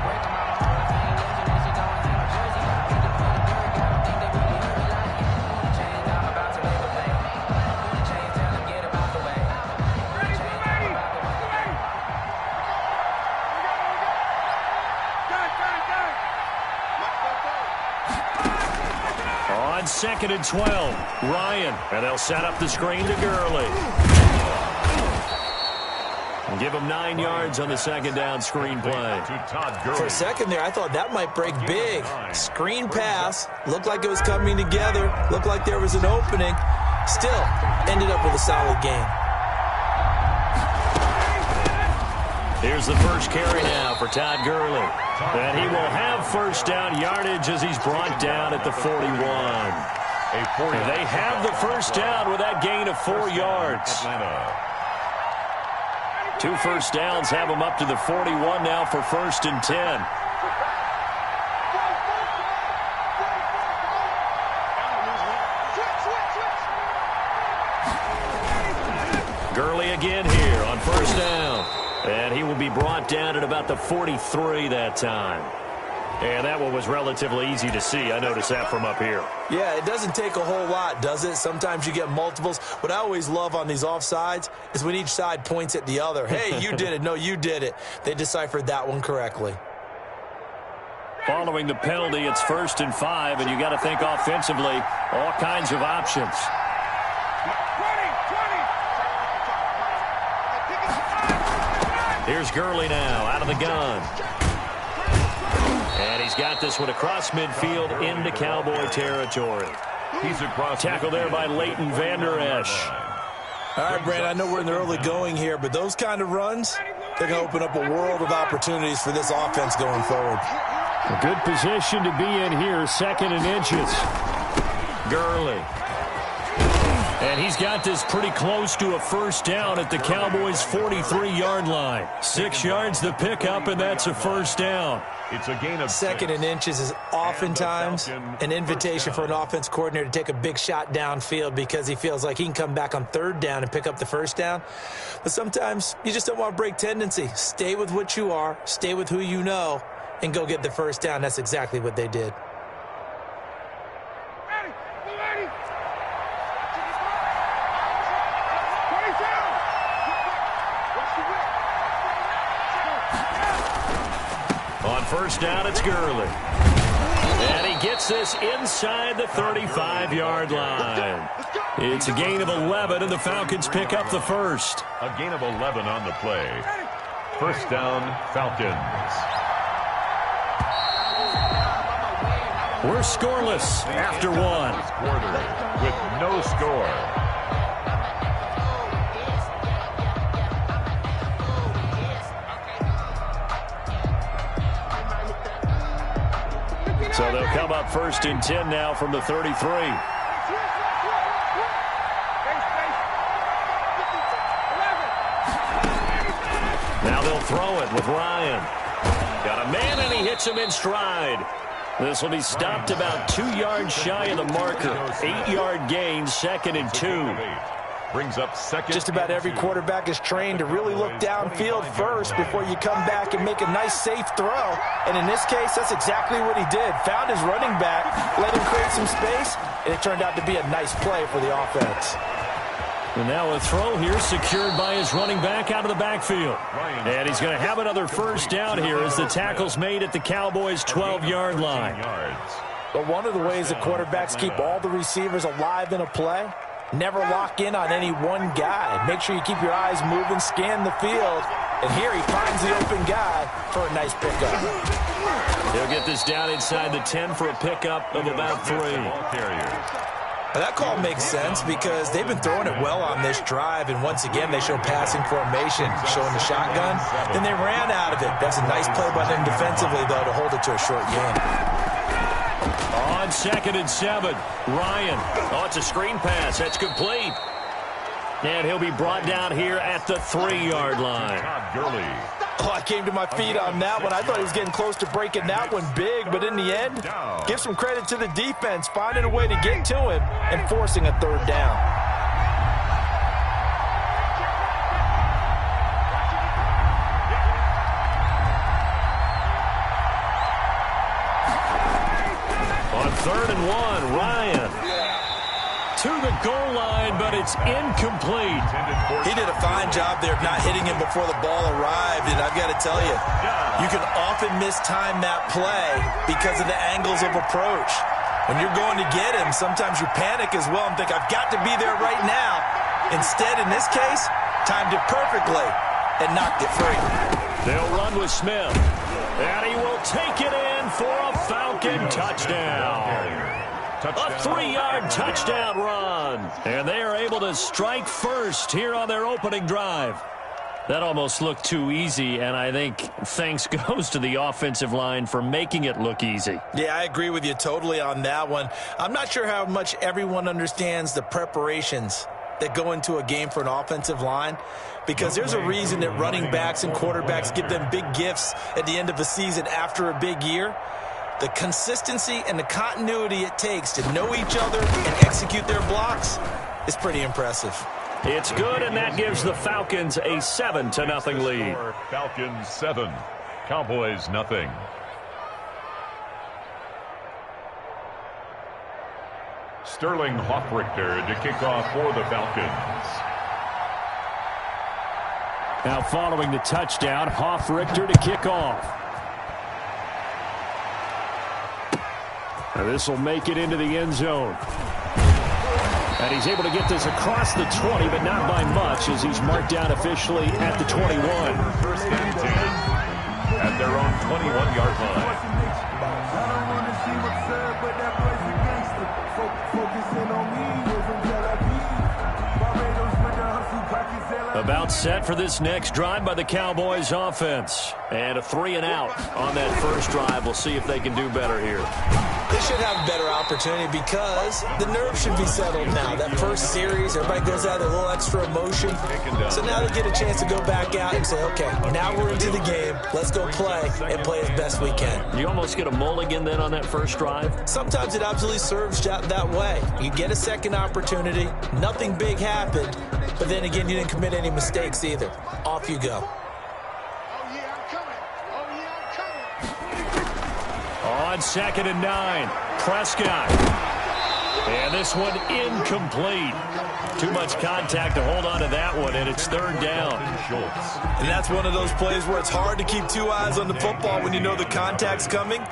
A: On 2nd and 12, Ryan, and they'll set up the screen to Gurley. And give him 9 yards on the 2nd down screen play.
B: For a second there, I thought that might break big. Screen pass, looked like it was coming together, looked like there was an opening. Still, ended up with a solid game.
A: Here's the first carry now for Todd Gurley. And he will have 1st down yardage as he's brought down at the 41. And they have the 1st down with that gain of 4 yards. 2 1st downs have him up to the 41 now for 1st and 10. Gurley again here on 1st down. And he will be brought down at about the 43 that time. And that one was relatively easy to see. I noticed that from up here.
B: Yeah, it doesn't take a whole lot, does it? Sometimes you get multiples. What I always love on these offsides is when each side points at the other. Hey, you did it. No, you did it. They deciphered that one correctly.
A: Following the penalty, it's 1st and 5, and you got to think offensively, all kinds of options. Here's Gurley now out of the gun. And he's got this one across midfield into Cowboy territory.
C: He's across.
A: Tackle there by Leighton Vander Esch.
B: All right, Brandon, I know we're in the early going here, but those kind of runs, they're going to open up a world of opportunities for this offense going forward.
A: A good position to be in here, 2nd and inches. Gurley. And he's got this pretty close to a first down at the Cowboys' 43-yard line. 6 yards the pickup, and that's a first down.
C: It's a gain of
B: 2nd and inches is oftentimes an invitation for an offense coordinator to take a big shot downfield because he feels like he can come back on 3rd down and pick up the first down. But sometimes you just don't want to break tendency. Stay with what you are, stay with who you know, and go get the first down. That's exactly what they did.
A: On first down, it's Gurley. And he gets this inside the 35-yard line. It's a gain of 11, and the Falcons pick up the first.
C: A gain of 11 on the play. First down, Falcons.
A: We're scoreless after one.
C: Quarter with no score.
A: So they'll come up 1st and 10 now from the 33. Now they'll throw it with Ryan. Got a man, and he hits him in stride. This will be stopped about 2 yards shy of the marker. 8-yard gain, 2nd and 2.
C: Brings up 2nd.
B: Just about every quarterback is trained to really look downfield first before you come back and make a nice, safe throw. And in this case, that's exactly what he did. Found his running back, let him create some space, and it turned out to be a nice play for the offense.
A: And now a throw here secured by his running back out of the backfield. And he's going to have another first down here as the tackle's made at the Cowboys' 12-yard line.
B: But one of the ways that quarterbacks keep all the receivers alive in a play, never lock in on any one guy. Make sure you keep your eyes moving, scan the field. And here he finds the open guy for a nice pickup.
A: He'll get this down inside the 10 for a pickup of about 3.
B: Well, that call makes sense because they've been throwing it well on this drive, and once again they show passing formation, showing the shotgun. Then they ran out of it. That's a nice play by them defensively, though, to hold it to a short game.
A: On 2nd and 7, Ryan. Oh, it's a screen pass. That's complete. And he'll be brought down here at the 3-yard line.
B: Oh, I came to my feet on that one. I thought he was getting close to breaking that one big, but in the end, give some credit to the defense, finding a way to get to him and forcing a 3rd down.
A: On 3rd and 1, Ryan to the goal line, but it's incomplete.
B: He did a fine job there of not hitting him before the ball arrived, and I've got to tell you, you can often mistime that play because of the angles of approach. When you're going to get him, sometimes you panic as well and think, I've got to be there right now. Instead, in this case, timed it perfectly and knocked it free.
A: They'll run with Smith, and he will take it in for a Falcon touchdown. A 3-yard touchdown run. And they are able to strike first here on their opening drive. That almost looked too easy, and I think thanks goes to the offensive line for making it look easy.
B: Yeah, I agree with you totally on that one. I'm not sure how much everyone understands the preparations that go into a game for an offensive line, because there's a reason that running backs and quarterbacks give them big gifts at the end of the season after a big year. The consistency and the continuity it takes to know each other and execute their blocks is pretty impressive.
A: It's good, and that gives the Falcons a 7-0 lead.
C: Falcons 7, Cowboys nothing. Sterling Hoffrichter to kick off for the Falcons.
A: Now following the touchdown, Hoffrichter to kick off. This will make it into the end zone. And he's able to get this across the 20, but not by much, as he's marked down officially at the 21.
C: First and 10 at their own 21-yard line.
I: I don't want to see what's up, but that boy's a gangster. Focusing on me, from Tel Aviv. Barbados with the hustle, pockets.
A: About set for this next drive by the Cowboys offense. And a 3 and out on that first drive. We'll see if they can do better here.
B: They should have a better opportunity because the nerves should be settled now. That first series, everybody goes out with a little extra emotion. So now they get a chance to go back out and say, okay, now we're into the game. Let's go play and play as best we can.
A: You almost get a mulligan then on that first drive?
B: Sometimes it absolutely serves that way. You get a second opportunity. Nothing big happened. But then again, you didn't commit any mistakes either. Off you go.
A: On 2nd and 9, Prescott. And this one incomplete. Too much contact to hold on to that one, and it's 3rd down.
B: And that's one of those plays where it's hard to keep 2 eyes on the football when you know the contact's coming,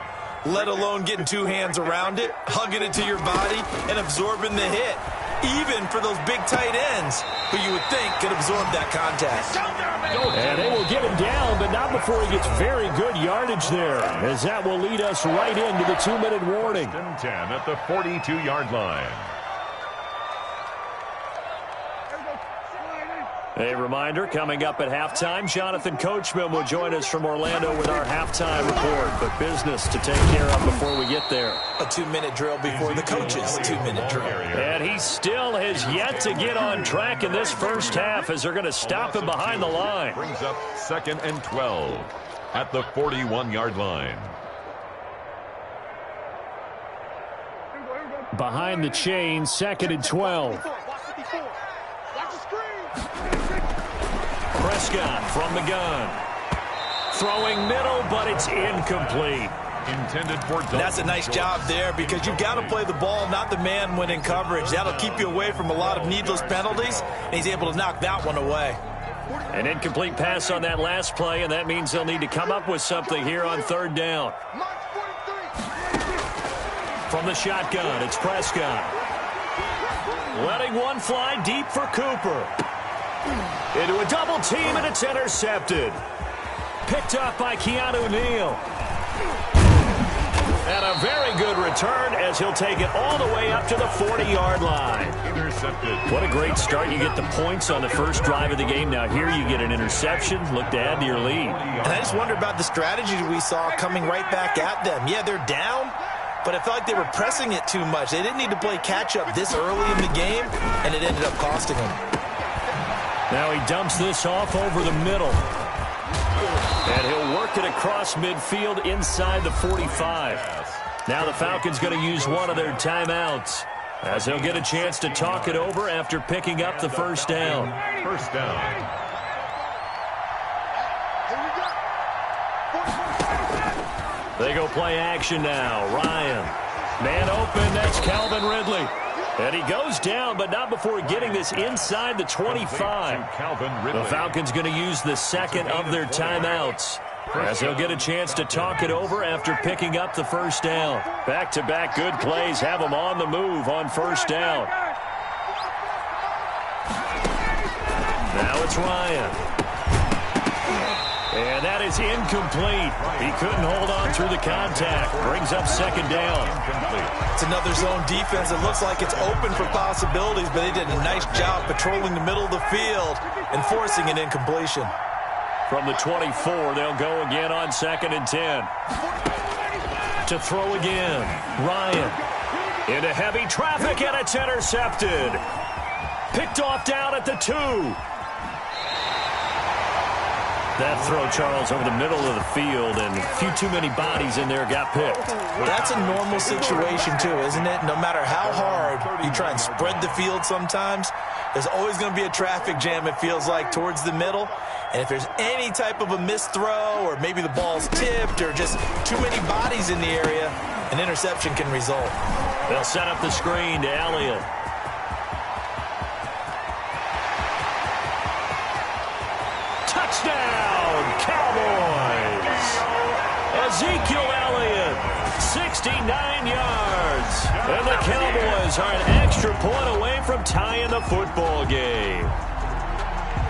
B: let alone getting 2 hands around it, hugging it to your body, and absorbing the hit. Even for those big tight ends who you would think could absorb that contact.
A: And they will get him down, but not before he gets very good yardage there, as that will lead us right into the 2-minute warning.
C: 10 at the 42-yard line.
A: A reminder, coming up at halftime, Jonathan Coachman will join us from Orlando with our halftime report. But business to take care of before we get there.
B: A 2-minute drill before the coaches' 2-minute drill.
A: And he still has yet to get on track in this first half as they're going to stop him behind the line.
C: Brings up 2nd and 12 at the 41-yard line.
A: Behind the chain, 2nd and 12. Prescott from the gun. Throwing middle, but it's incomplete.
C: Intended for double.
B: That's a nice job there because you've got to play the ball, not the man when in coverage. That'll keep you away from a lot of needless penalties, and he's able to knock that one away.
A: An incomplete pass on that last play, and that means they'll need to come up with something here on 3rd down. From the shotgun, it's Prescott. Letting one fly deep for Cooper. Into a double team, and it's intercepted. Picked up by Keanu Neal. And a very good return as he'll take it all the way up to the 40-yard line.
C: Intercepted.
A: What a great start. You get the points on the first drive of the game. Now here you get an interception. Look to add to your lead.
B: And I just wonder about the strategy we saw coming right back at them. Yeah, they're down, but I felt like they were pressing it too much. They didn't need to play catch-up this early in the game, and it ended up costing them.
A: Now he dumps this off over the middle. And he'll work it across midfield inside the 45. Now the Falcons going to use one of their timeouts as they'll get a chance to talk it over after picking up the first down.
C: First down.
A: They go play action now. Ryan. Man open, that's Calvin Ridley. And he goes down, but not before getting this inside the 25. The Falcons going to use the second of their timeouts as they'll get a chance to talk it over after picking up the first down. Back-to-back good plays have them on the move on first down. Now it's Ryan. And that is incomplete. He couldn't hold on through the contact. Brings up second down.
B: It's another zone defense. It looks like it's open for possibilities, but they did a nice job patrolling the middle of the field and forcing an incompletion.
A: From the 24, they'll go again on 2nd and 10. To throw again, Ryan. Into heavy traffic, and it's intercepted. Picked off down at the 2. That throw, Charles, over the middle of the field, and a few too many bodies in there got picked.
B: That's a normal situation, too, isn't it? No matter how hard you try and spread the field sometimes, there's always going to be a traffic jam, it feels like, towards the middle. And if there's any type of a missed throw, or maybe the ball's tipped, or just too many bodies in the area, an interception can result.
A: They'll set up the screen to Elliott. Touchdown, Cowboys! Ezekiel Elliott, 69 yards. And the Cowboys are an extra point away from tying the football game.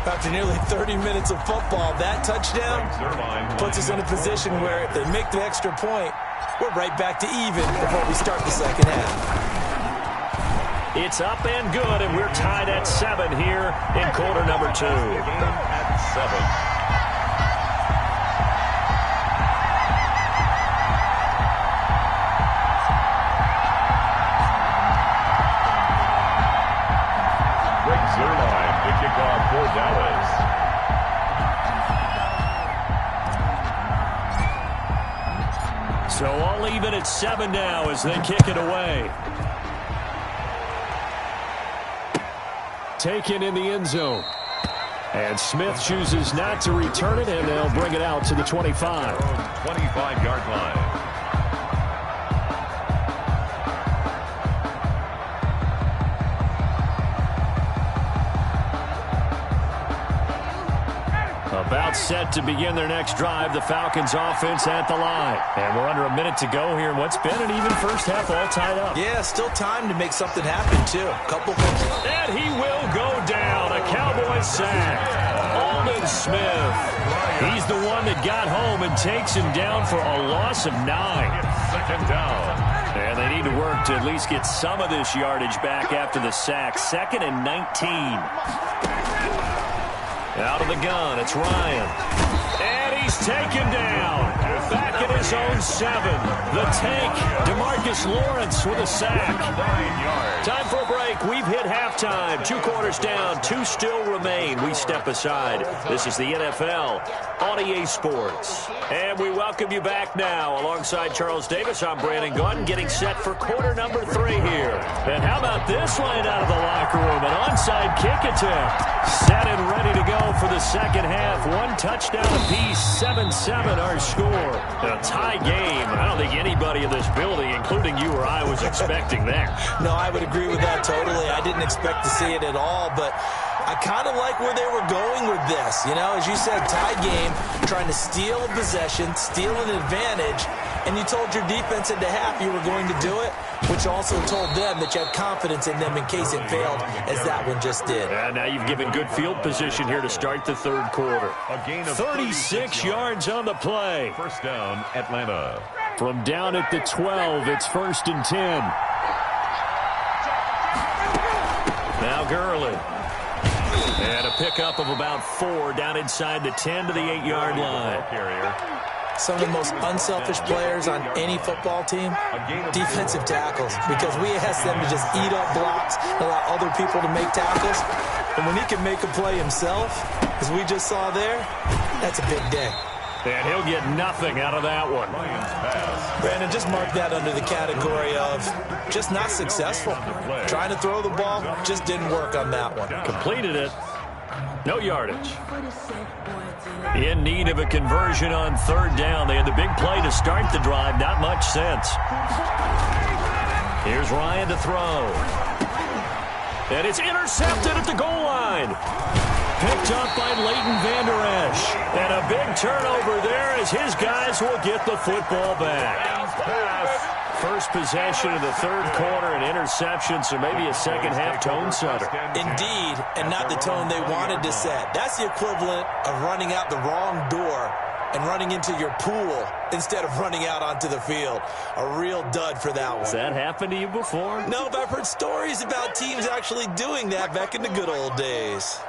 B: After nearly 30 minutes of football, that touchdown puts us in a position where if they make the extra point, we're right back to even before we start the second half.
A: It's up and good, and we're tied at 7 here in quarter number 2.
C: At 7.
A: it's 7 now as they kick it away. Taken in the end zone. And Smith chooses not to return it, and they'll bring it out to the 25.
C: 25-yard line.
A: About set to begin their next drive, the Falcons offense at the line. And we're under a minute to go here in what's been an even first half, all tied up.
B: Yeah, still time to make something happen, too. Couple things.
A: And he will go down. A Cowboy sack. Aldon Smith. He's the one that got home and takes him down for a loss of 9.
C: Second down.
A: And they need to work to at least get some of this yardage back after the sack. 2nd and 19. Out of the gun, it's Ryan. And he's taken down. Back at his own 7. The tank, DeMarcus Lawrence with a sack.
C: 9 yards.
A: Time for a break. We've hit halftime. 2 quarters down. 2 still remain. We step aside. This is the NFL on EA Sports. And we welcome you back now. Alongside Charles Davis, I'm Brandon Gunn, getting set for quarter number 3 here. And how about this line out of the locker room? An onside kick attempt. Set and ready to go for the second half. 1 touchdown apiece. 7-7 our score. A tie game. I don't think anybody in this building, including you or I, was expecting that.
B: No, I would agree with that totally. I didn't expect to see it at all, but I kind of like where they were going with this. You know, as you said, tie game, trying to steal a possession, steal an advantage, and you told your defense at the half you were going to do it, which also told them that you had confidence in them in case it failed, as that one just did.
A: And now you've given good field position here to start the third quarter.
C: A gain of
A: 36 yards on the play.
C: First down, Atlanta.
A: From down at the 12, it's 1st and 10. Now Gurley. And a pickup of about 4 down inside the 10 to the 8-yard line.
B: Some of the most unselfish players on any football team, defensive tackles, because we ask them to just eat up blocks, allow other people to make tackles. And when he can make a play himself, as we just saw there, that's a big day.
A: And he'll get nothing out of that one.
B: Brandon, just mark that under the category of just not successful. Trying to throw the ball, just didn't work on that one.
A: Completed it. No yardage. In need of a conversion on 3rd down. They had the big play to start the drive. Not much sense. Here's Ryan to throw. And it's intercepted at the goal line. Picked up by Leighton Vander Esch. And a big turnover there as his guys will get the football back. First possession of the third quarter, an interception, so maybe a second-half tone setter.
B: Indeed, and not the tone they wanted to set. That's the equivalent of running out the wrong door and running into your pool instead of running out onto the field. A real dud for that one.
A: Has that happened to you before?
B: No, but I've heard stories about teams actually doing that back in the good old days.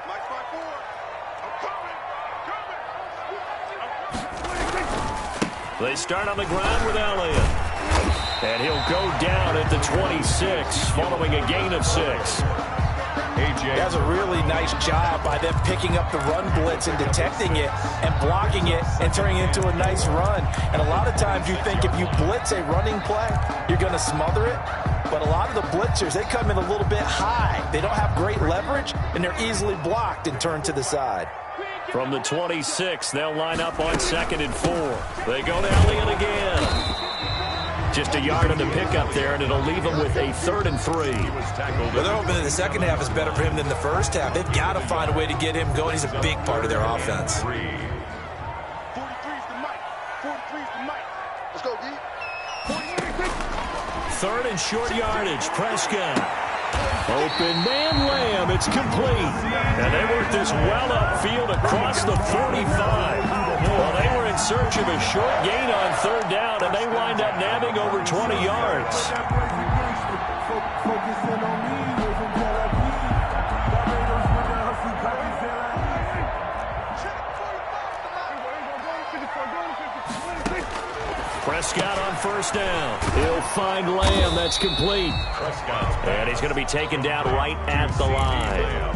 A: They start on the ground with Elliott. And he'll go down at the 26, following a gain of 6.
B: That's a really nice job by them picking up the run blitz and detecting it and blocking it and turning it into a nice run. And a lot of times you think if you blitz a running play, you're going to smother it. But a lot of the blitzers, they come in a little bit high. They don't have great leverage, and they're easily blocked and turned to the side.
A: From the 26, they'll line up on 2nd and 4. They go to Elliott again. Just a yard on the pickup there, and it'll leave him with a 3rd and 3.
B: Well, they're hoping that the second half is better for him than the first half. They've got to find a way to get him going. He's a big part of their offense.
D: 43's the mic. 43's the mic. Let's go, D.
A: 3rd and short yardage. Prescott. Open man Lamb. It's complete. And they work this well upfield across the 45. Well, they were in search of a short gain on 3rd down, and they wind up nabbing over 20 yards. Prescott on 1st down. He'll find Lamb. That's complete. And he's going to be taken down right at the line.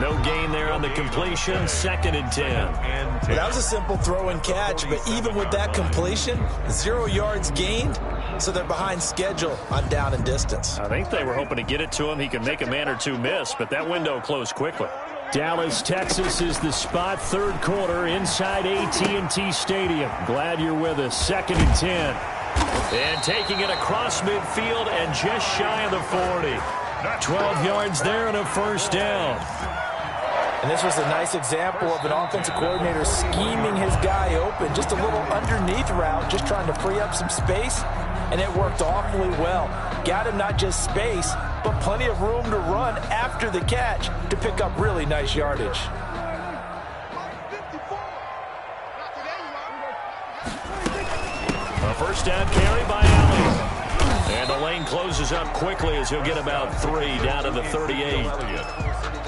A: No gain there on the completion. 2nd and 10.
B: Well, that was a simple throw and catch, but even with that completion, 0 yards gained, so they're behind schedule on down and distance.
A: I think they were hoping to get it to him. He could make a man or two miss, but that window closed quickly. Dallas, Texas is the spot, third quarter inside AT&T Stadium. Glad you're with us. 2nd and 10. And taking it across midfield and just shy of the 40. 12 yards there and a first down.
B: And this was a nice example of an offensive coordinator scheming his guy open. Just a little underneath route, just trying to free up some space, and it worked awfully well. Got him not just space, but plenty of room to run after the catch to pick up really nice yardage.
A: A first down carry by Elliott. And the lane closes up quickly as he'll get about 3 down to the 38.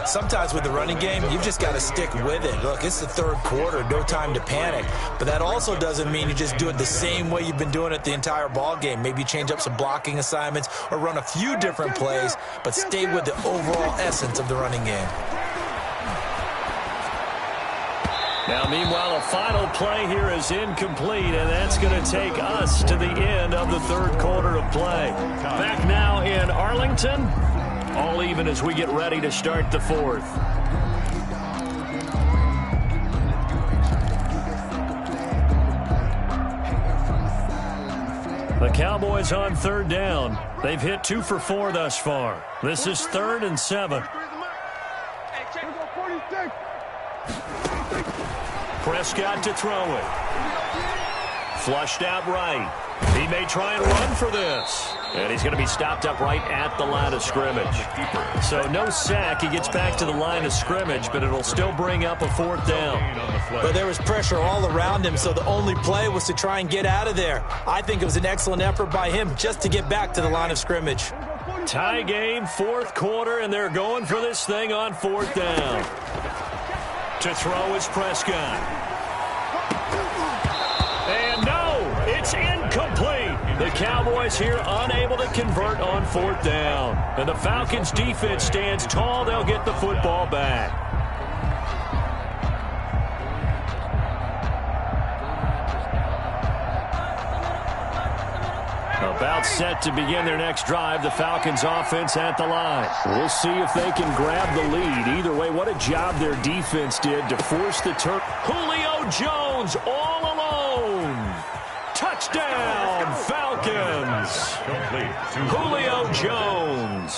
B: Sometimes with the running game, you've just got to stick with it. Look, it's the third quarter, no time to panic. But that also doesn't mean you just do it the same way you've been doing it the entire ball game. Maybe change up some blocking assignments or run a few different plays, but stay with the overall essence of the running game.
A: Now, meanwhile, a final play here is incomplete, and that's going to take us to the end of the third quarter of play. Back now in Arlington. All even as we get ready to start the fourth. The Cowboys on third down. They've hit 2 for 4 thus far. This is 3rd and 7. Prescott to throw it. Flushed out right. He may try and run for this. And he's going to be stopped up right at the line of scrimmage. So no sack. He gets back to the line of scrimmage, but it'll still bring up a 4th down.
B: But there was pressure all around him, so the only play was to try and get out of there. I think it was an excellent effort by him just to get back to the line of scrimmage.
A: Tie game, 4th quarter, and they're going for this thing on 4th down. To throw is Prescott. And no, it's incomplete. The Cowboys here unable to convert on 4th down. And the Falcons defense stands tall. They'll get the football back. About set to begin their next drive. The Falcons offense at the line. We'll see if they can grab the lead. Either way, what a job their defense did to force the turn. Julio Jones all alone. Touchdown, Falcons. Julio Jones,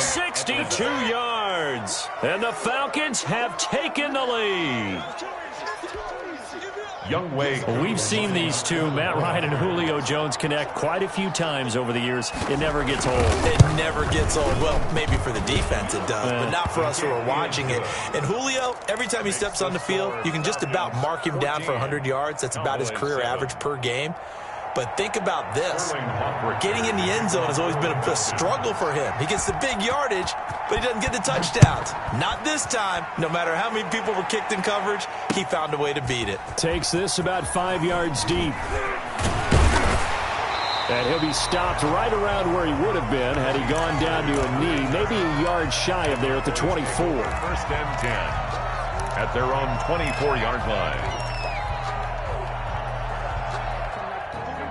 A: 62 yards. And the Falcons have taken the lead. We've seen these two, Matt Ryan and Julio Jones, connect quite a few times over the years. It never gets old.
B: It never gets old. Well, maybe for the defense it does, but not for us who are watching it. And Julio, every time he steps on the field, you can just about mark him down for 100 yards. That's about his career average per game. But think about this. Getting in the end zone has always been a struggle for him. He gets the big yardage, but he doesn't get the touchdowns. Not this time. No matter how many people were kicked in coverage, he found a way to beat it.
A: Takes this about 5 yards deep. And he'll be stopped right around where he would have been had he gone down to a knee, maybe a yard shy of there at the 24.
C: 1st and 10 at their own 24-yard line.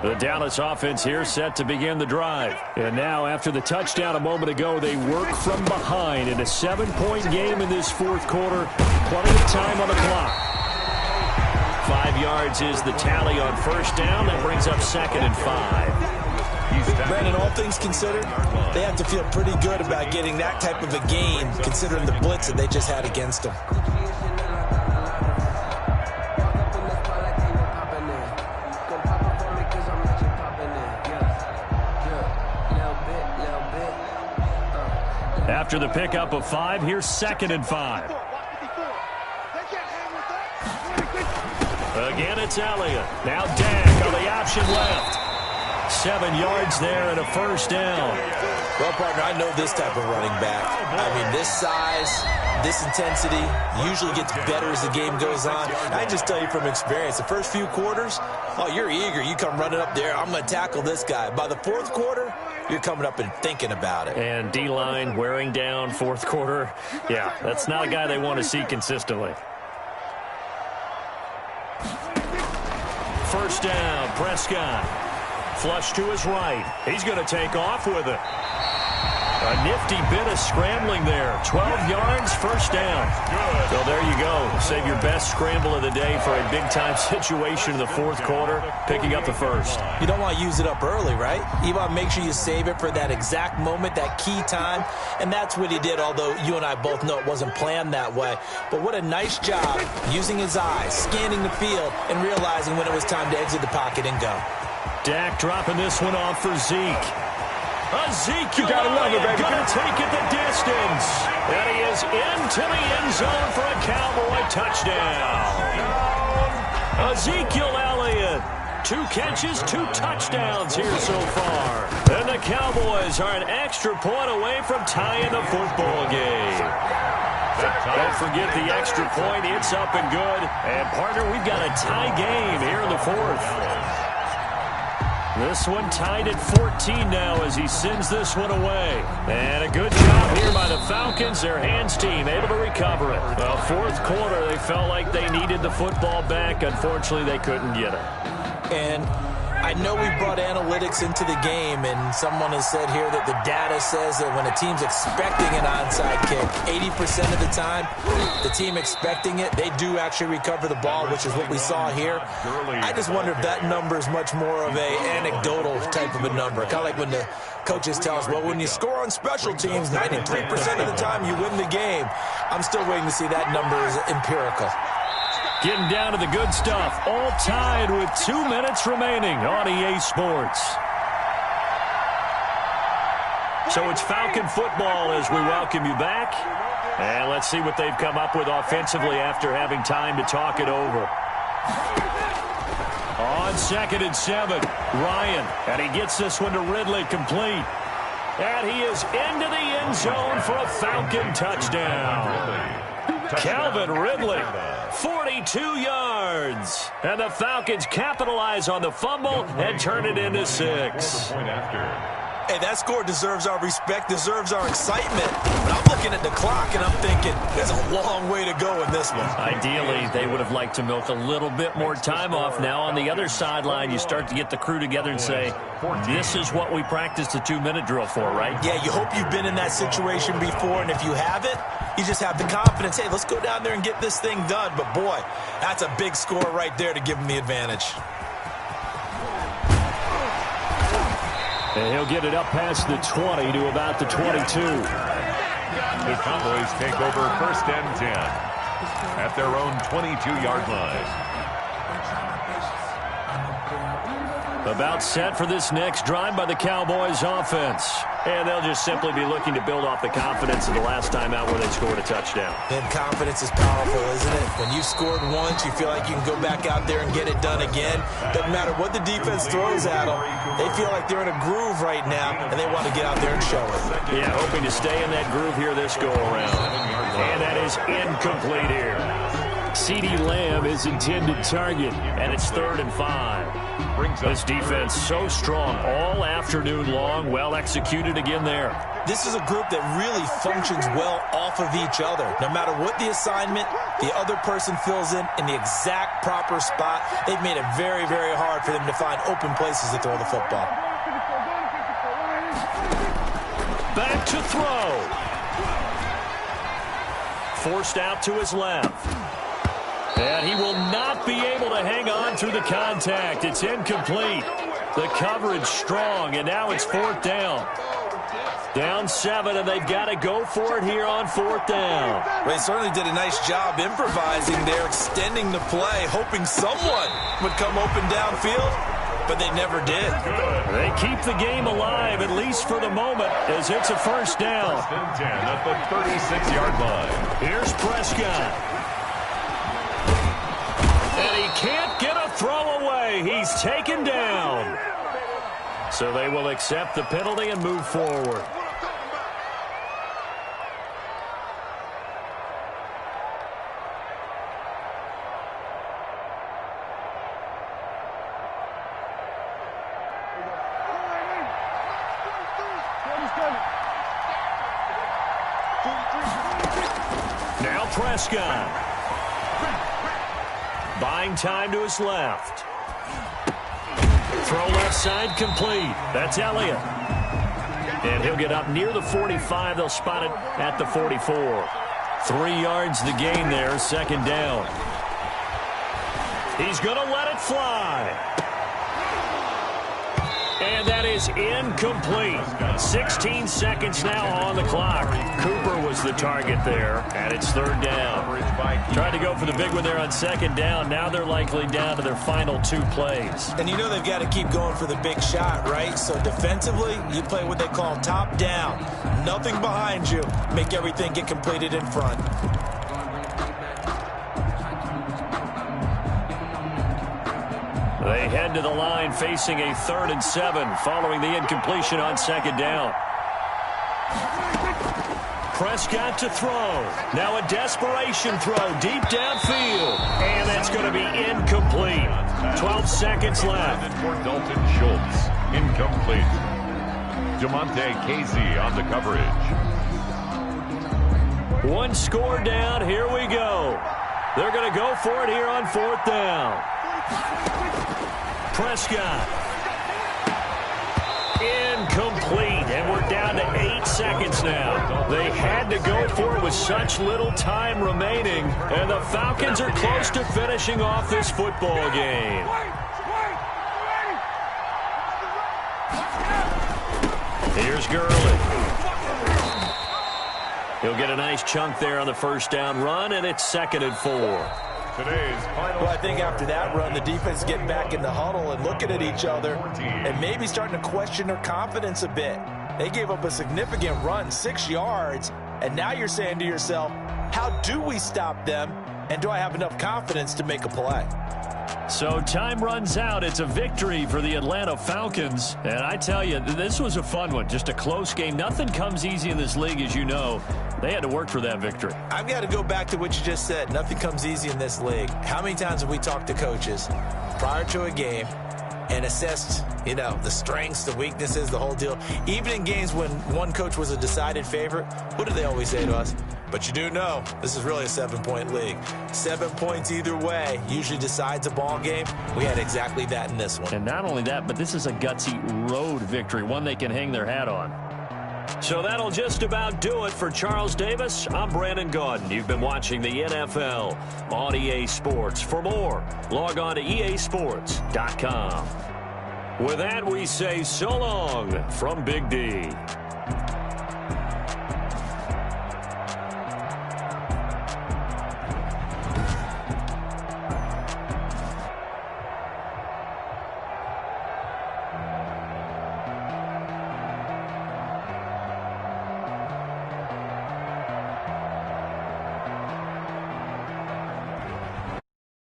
A: The Dallas offense here set to begin the drive. And now, after the touchdown a moment ago, they work from behind in a 7-point game in this 4th quarter. Plenty of time on the clock. 5 yards is the tally on 1st down. That brings up 2nd and 5.
B: Brandon, all things considered, they have to feel pretty good about getting that type of a gain, considering the blitz that they just had against them.
A: After the pickup of 5, here's 2nd and 5. Again, it's Elliott. Now Dak on the option left. 7 yards there and a 1st down.
B: Well, partner, I know this type of running back. I mean, this size, this intensity usually gets better as the game goes on. And I just tell you from experience, the first few quarters, oh, you're eager. You come running up there, I'm going to tackle this guy. By the 4th quarter, you're coming up and thinking about it.
A: And D-line wearing down 4th quarter. Yeah, that's not a guy they want to see consistently. 1st down, Prescott. Flush to his right. He's going to take off with it. A nifty bit of scrambling there. 12 yards, first down. So there you go. Save your best scramble of the day for a big-time situation in the fourth quarter, picking up the first.
B: You don't want to use it up early, right? You want to make sure you save it for that exact moment, that key time, and that's what he did, although you and I both know it wasn't planned that way. But what a nice job using his eyes, scanning the field, and realizing when it was time to exit the pocket and go.
A: Dak dropping this one off for Zeke. Ezekiel Elliott going to take it the distance. And he is into the end zone for a Cowboy touchdown. Ezekiel Elliott, 2 catches, 2 touchdowns here so far. And the Cowboys are an extra point away from tying the football game. Don't forget the extra point. It's up and good. And, partner, we've got a tie game here in the fourth. This one tied at 14 now as he sends this one away. And a good job here by the Falcons, their hands team, able to recover it. Well, fourth quarter, they felt like they needed the football back. Unfortunately, they couldn't get it.
B: And I know we brought analytics into the game, and someone has said here that the data says that when a team's expecting an onside kick, 80% of the time, the team expecting it, they do actually recover the ball, which is what we saw here. I just wonder if that number is much more of an anecdotal type of a number. Kind of like when the coaches tell us, well, when you score on special teams, 93% of the time you win the game. I'm still waiting to see that number is empirical.
A: Getting down to the good stuff. All tied with 2 minutes remaining on EA Sports. So it's Falcon football as we welcome you back. And let's see what they've come up with offensively after having time to talk it over. On 2nd and 7, Ryan. And he gets this one to Ridley complete. And he is into the end zone for a Falcon touchdown. Calvin Ridley, 42 yards. And the Falcons capitalize on the fumble and turn it into 6.
B: Hey, that score deserves our respect, deserves our excitement. But I'm looking at the clock, and I'm thinking there's a long way to go in this one.
A: Ideally, they would have liked to milk a little bit more time off. Now, on the other sideline, you start to get the crew together and say, this is what we practiced the 2-minute drill for, right?
B: Yeah, you hope you've been in that situation before, and if you haven't, you just have the confidence, hey, let's go down there and get this thing done. But, boy, that's a big score right there to give them the advantage.
A: And he'll get it up past the 20 to about the 22.
C: The Cowboys take over 1st and 10 at their own 22-yard line.
A: About set for this next drive by the Cowboys offense. And they'll just simply be looking to build off the confidence of the last time out where they scored a touchdown.
B: And confidence is powerful, isn't it? When you scored once, you feel like you can go back out there and get it done again. Doesn't matter what the defense throws at them. They feel like they're in a groove right now, and they want to get out there and show it.
A: Yeah, hoping to stay in that groove here this go-around. And that is incomplete here. CeeDee Lamb is intended target, and it's 3rd and 5. This defense so strong all afternoon long, well executed again there.
B: This is a group that really functions well off of each other. No matter what the assignment, the other person fills in the exact proper spot. They've made it very, very hard for them to find open places to throw the football.
A: Back to throw. Forced out to his left. And he will not be able to hang on through the contact. It's incomplete. The coverage strong, and now it's 4th down. Down 7, and they've got to go for it here on 4th down.
B: Well, they certainly did a nice job improvising there, extending the play, hoping someone would come open downfield, but they never did.
A: They keep the game alive, at least for the moment, as it's a 1st down.
C: 1st and 10 at the 36-yard line.
A: Here's Prescott. And he can't get a throw away. He's taken down. So they will accept the penalty and move forward. Now Prescott. Buying time to his left. Throw left side complete. That's Elliott. And he'll get up near the 45. They'll spot it at the 44. 3 yards the gain there, second down. He's going to let it fly. And that is incomplete. 16 seconds now on the clock. Cooper was the target there, and it's third down. Tried to go for the big one there on second down. Now they're likely down to their final 2 plays.
B: And you know they've got to keep going for the big shot, right? So defensively, you play what they call top down. Nothing behind you. Make everything get completed in front.
A: They head to the line facing a 3rd and 7 following the incompletion on second down. Prescott to throw. Now a desperation throw deep downfield. And that's going to be incomplete. 12 seconds left.
C: For Dalton Schultz. Incomplete. Jamonte Casey on the coverage.
A: 1 score down. Here we go. They're going to go for it here on 4th down. Prescott. Incomplete. And we're down to 8 seconds now. They had to go for it with such little time remaining. And the Falcons are close to finishing off this football game. Here's Gurley. He'll get a nice chunk there on the first down run, and it's 2nd and 4.
B: Well, I think after that run, the defense is getting back in the huddle and looking at each other and maybe starting to question their confidence a bit. They gave up a significant run, 6 yards, and now you're saying to yourself, how do we stop them, and do I have enough confidence to make a play?
A: So time runs out. It's a victory for the Atlanta Falcons. And I tell you, this was a fun one. Just a close game. Nothing comes easy in this league, as you know. They had to work for that victory.
B: I've got to go back to what you just said. Nothing comes easy in this league. How many times have we talked to coaches prior to a game and assessed, you know, the strengths, the weaknesses, the whole deal? Even in games when one coach was a decided favorite, what do they always say to us? But you do know this is really a 7-point league. 7 points either way usually decides a ball game. We had exactly that in this one.
A: And not only that, but this is a gutsy road victory, one they can hang their hat on. So that'll just about do it for Charles Davis. I'm Brandon Gaudin. You've been watching the NFL on EA Sports. For more, log on to easports.com. With that, we say so long from Big D.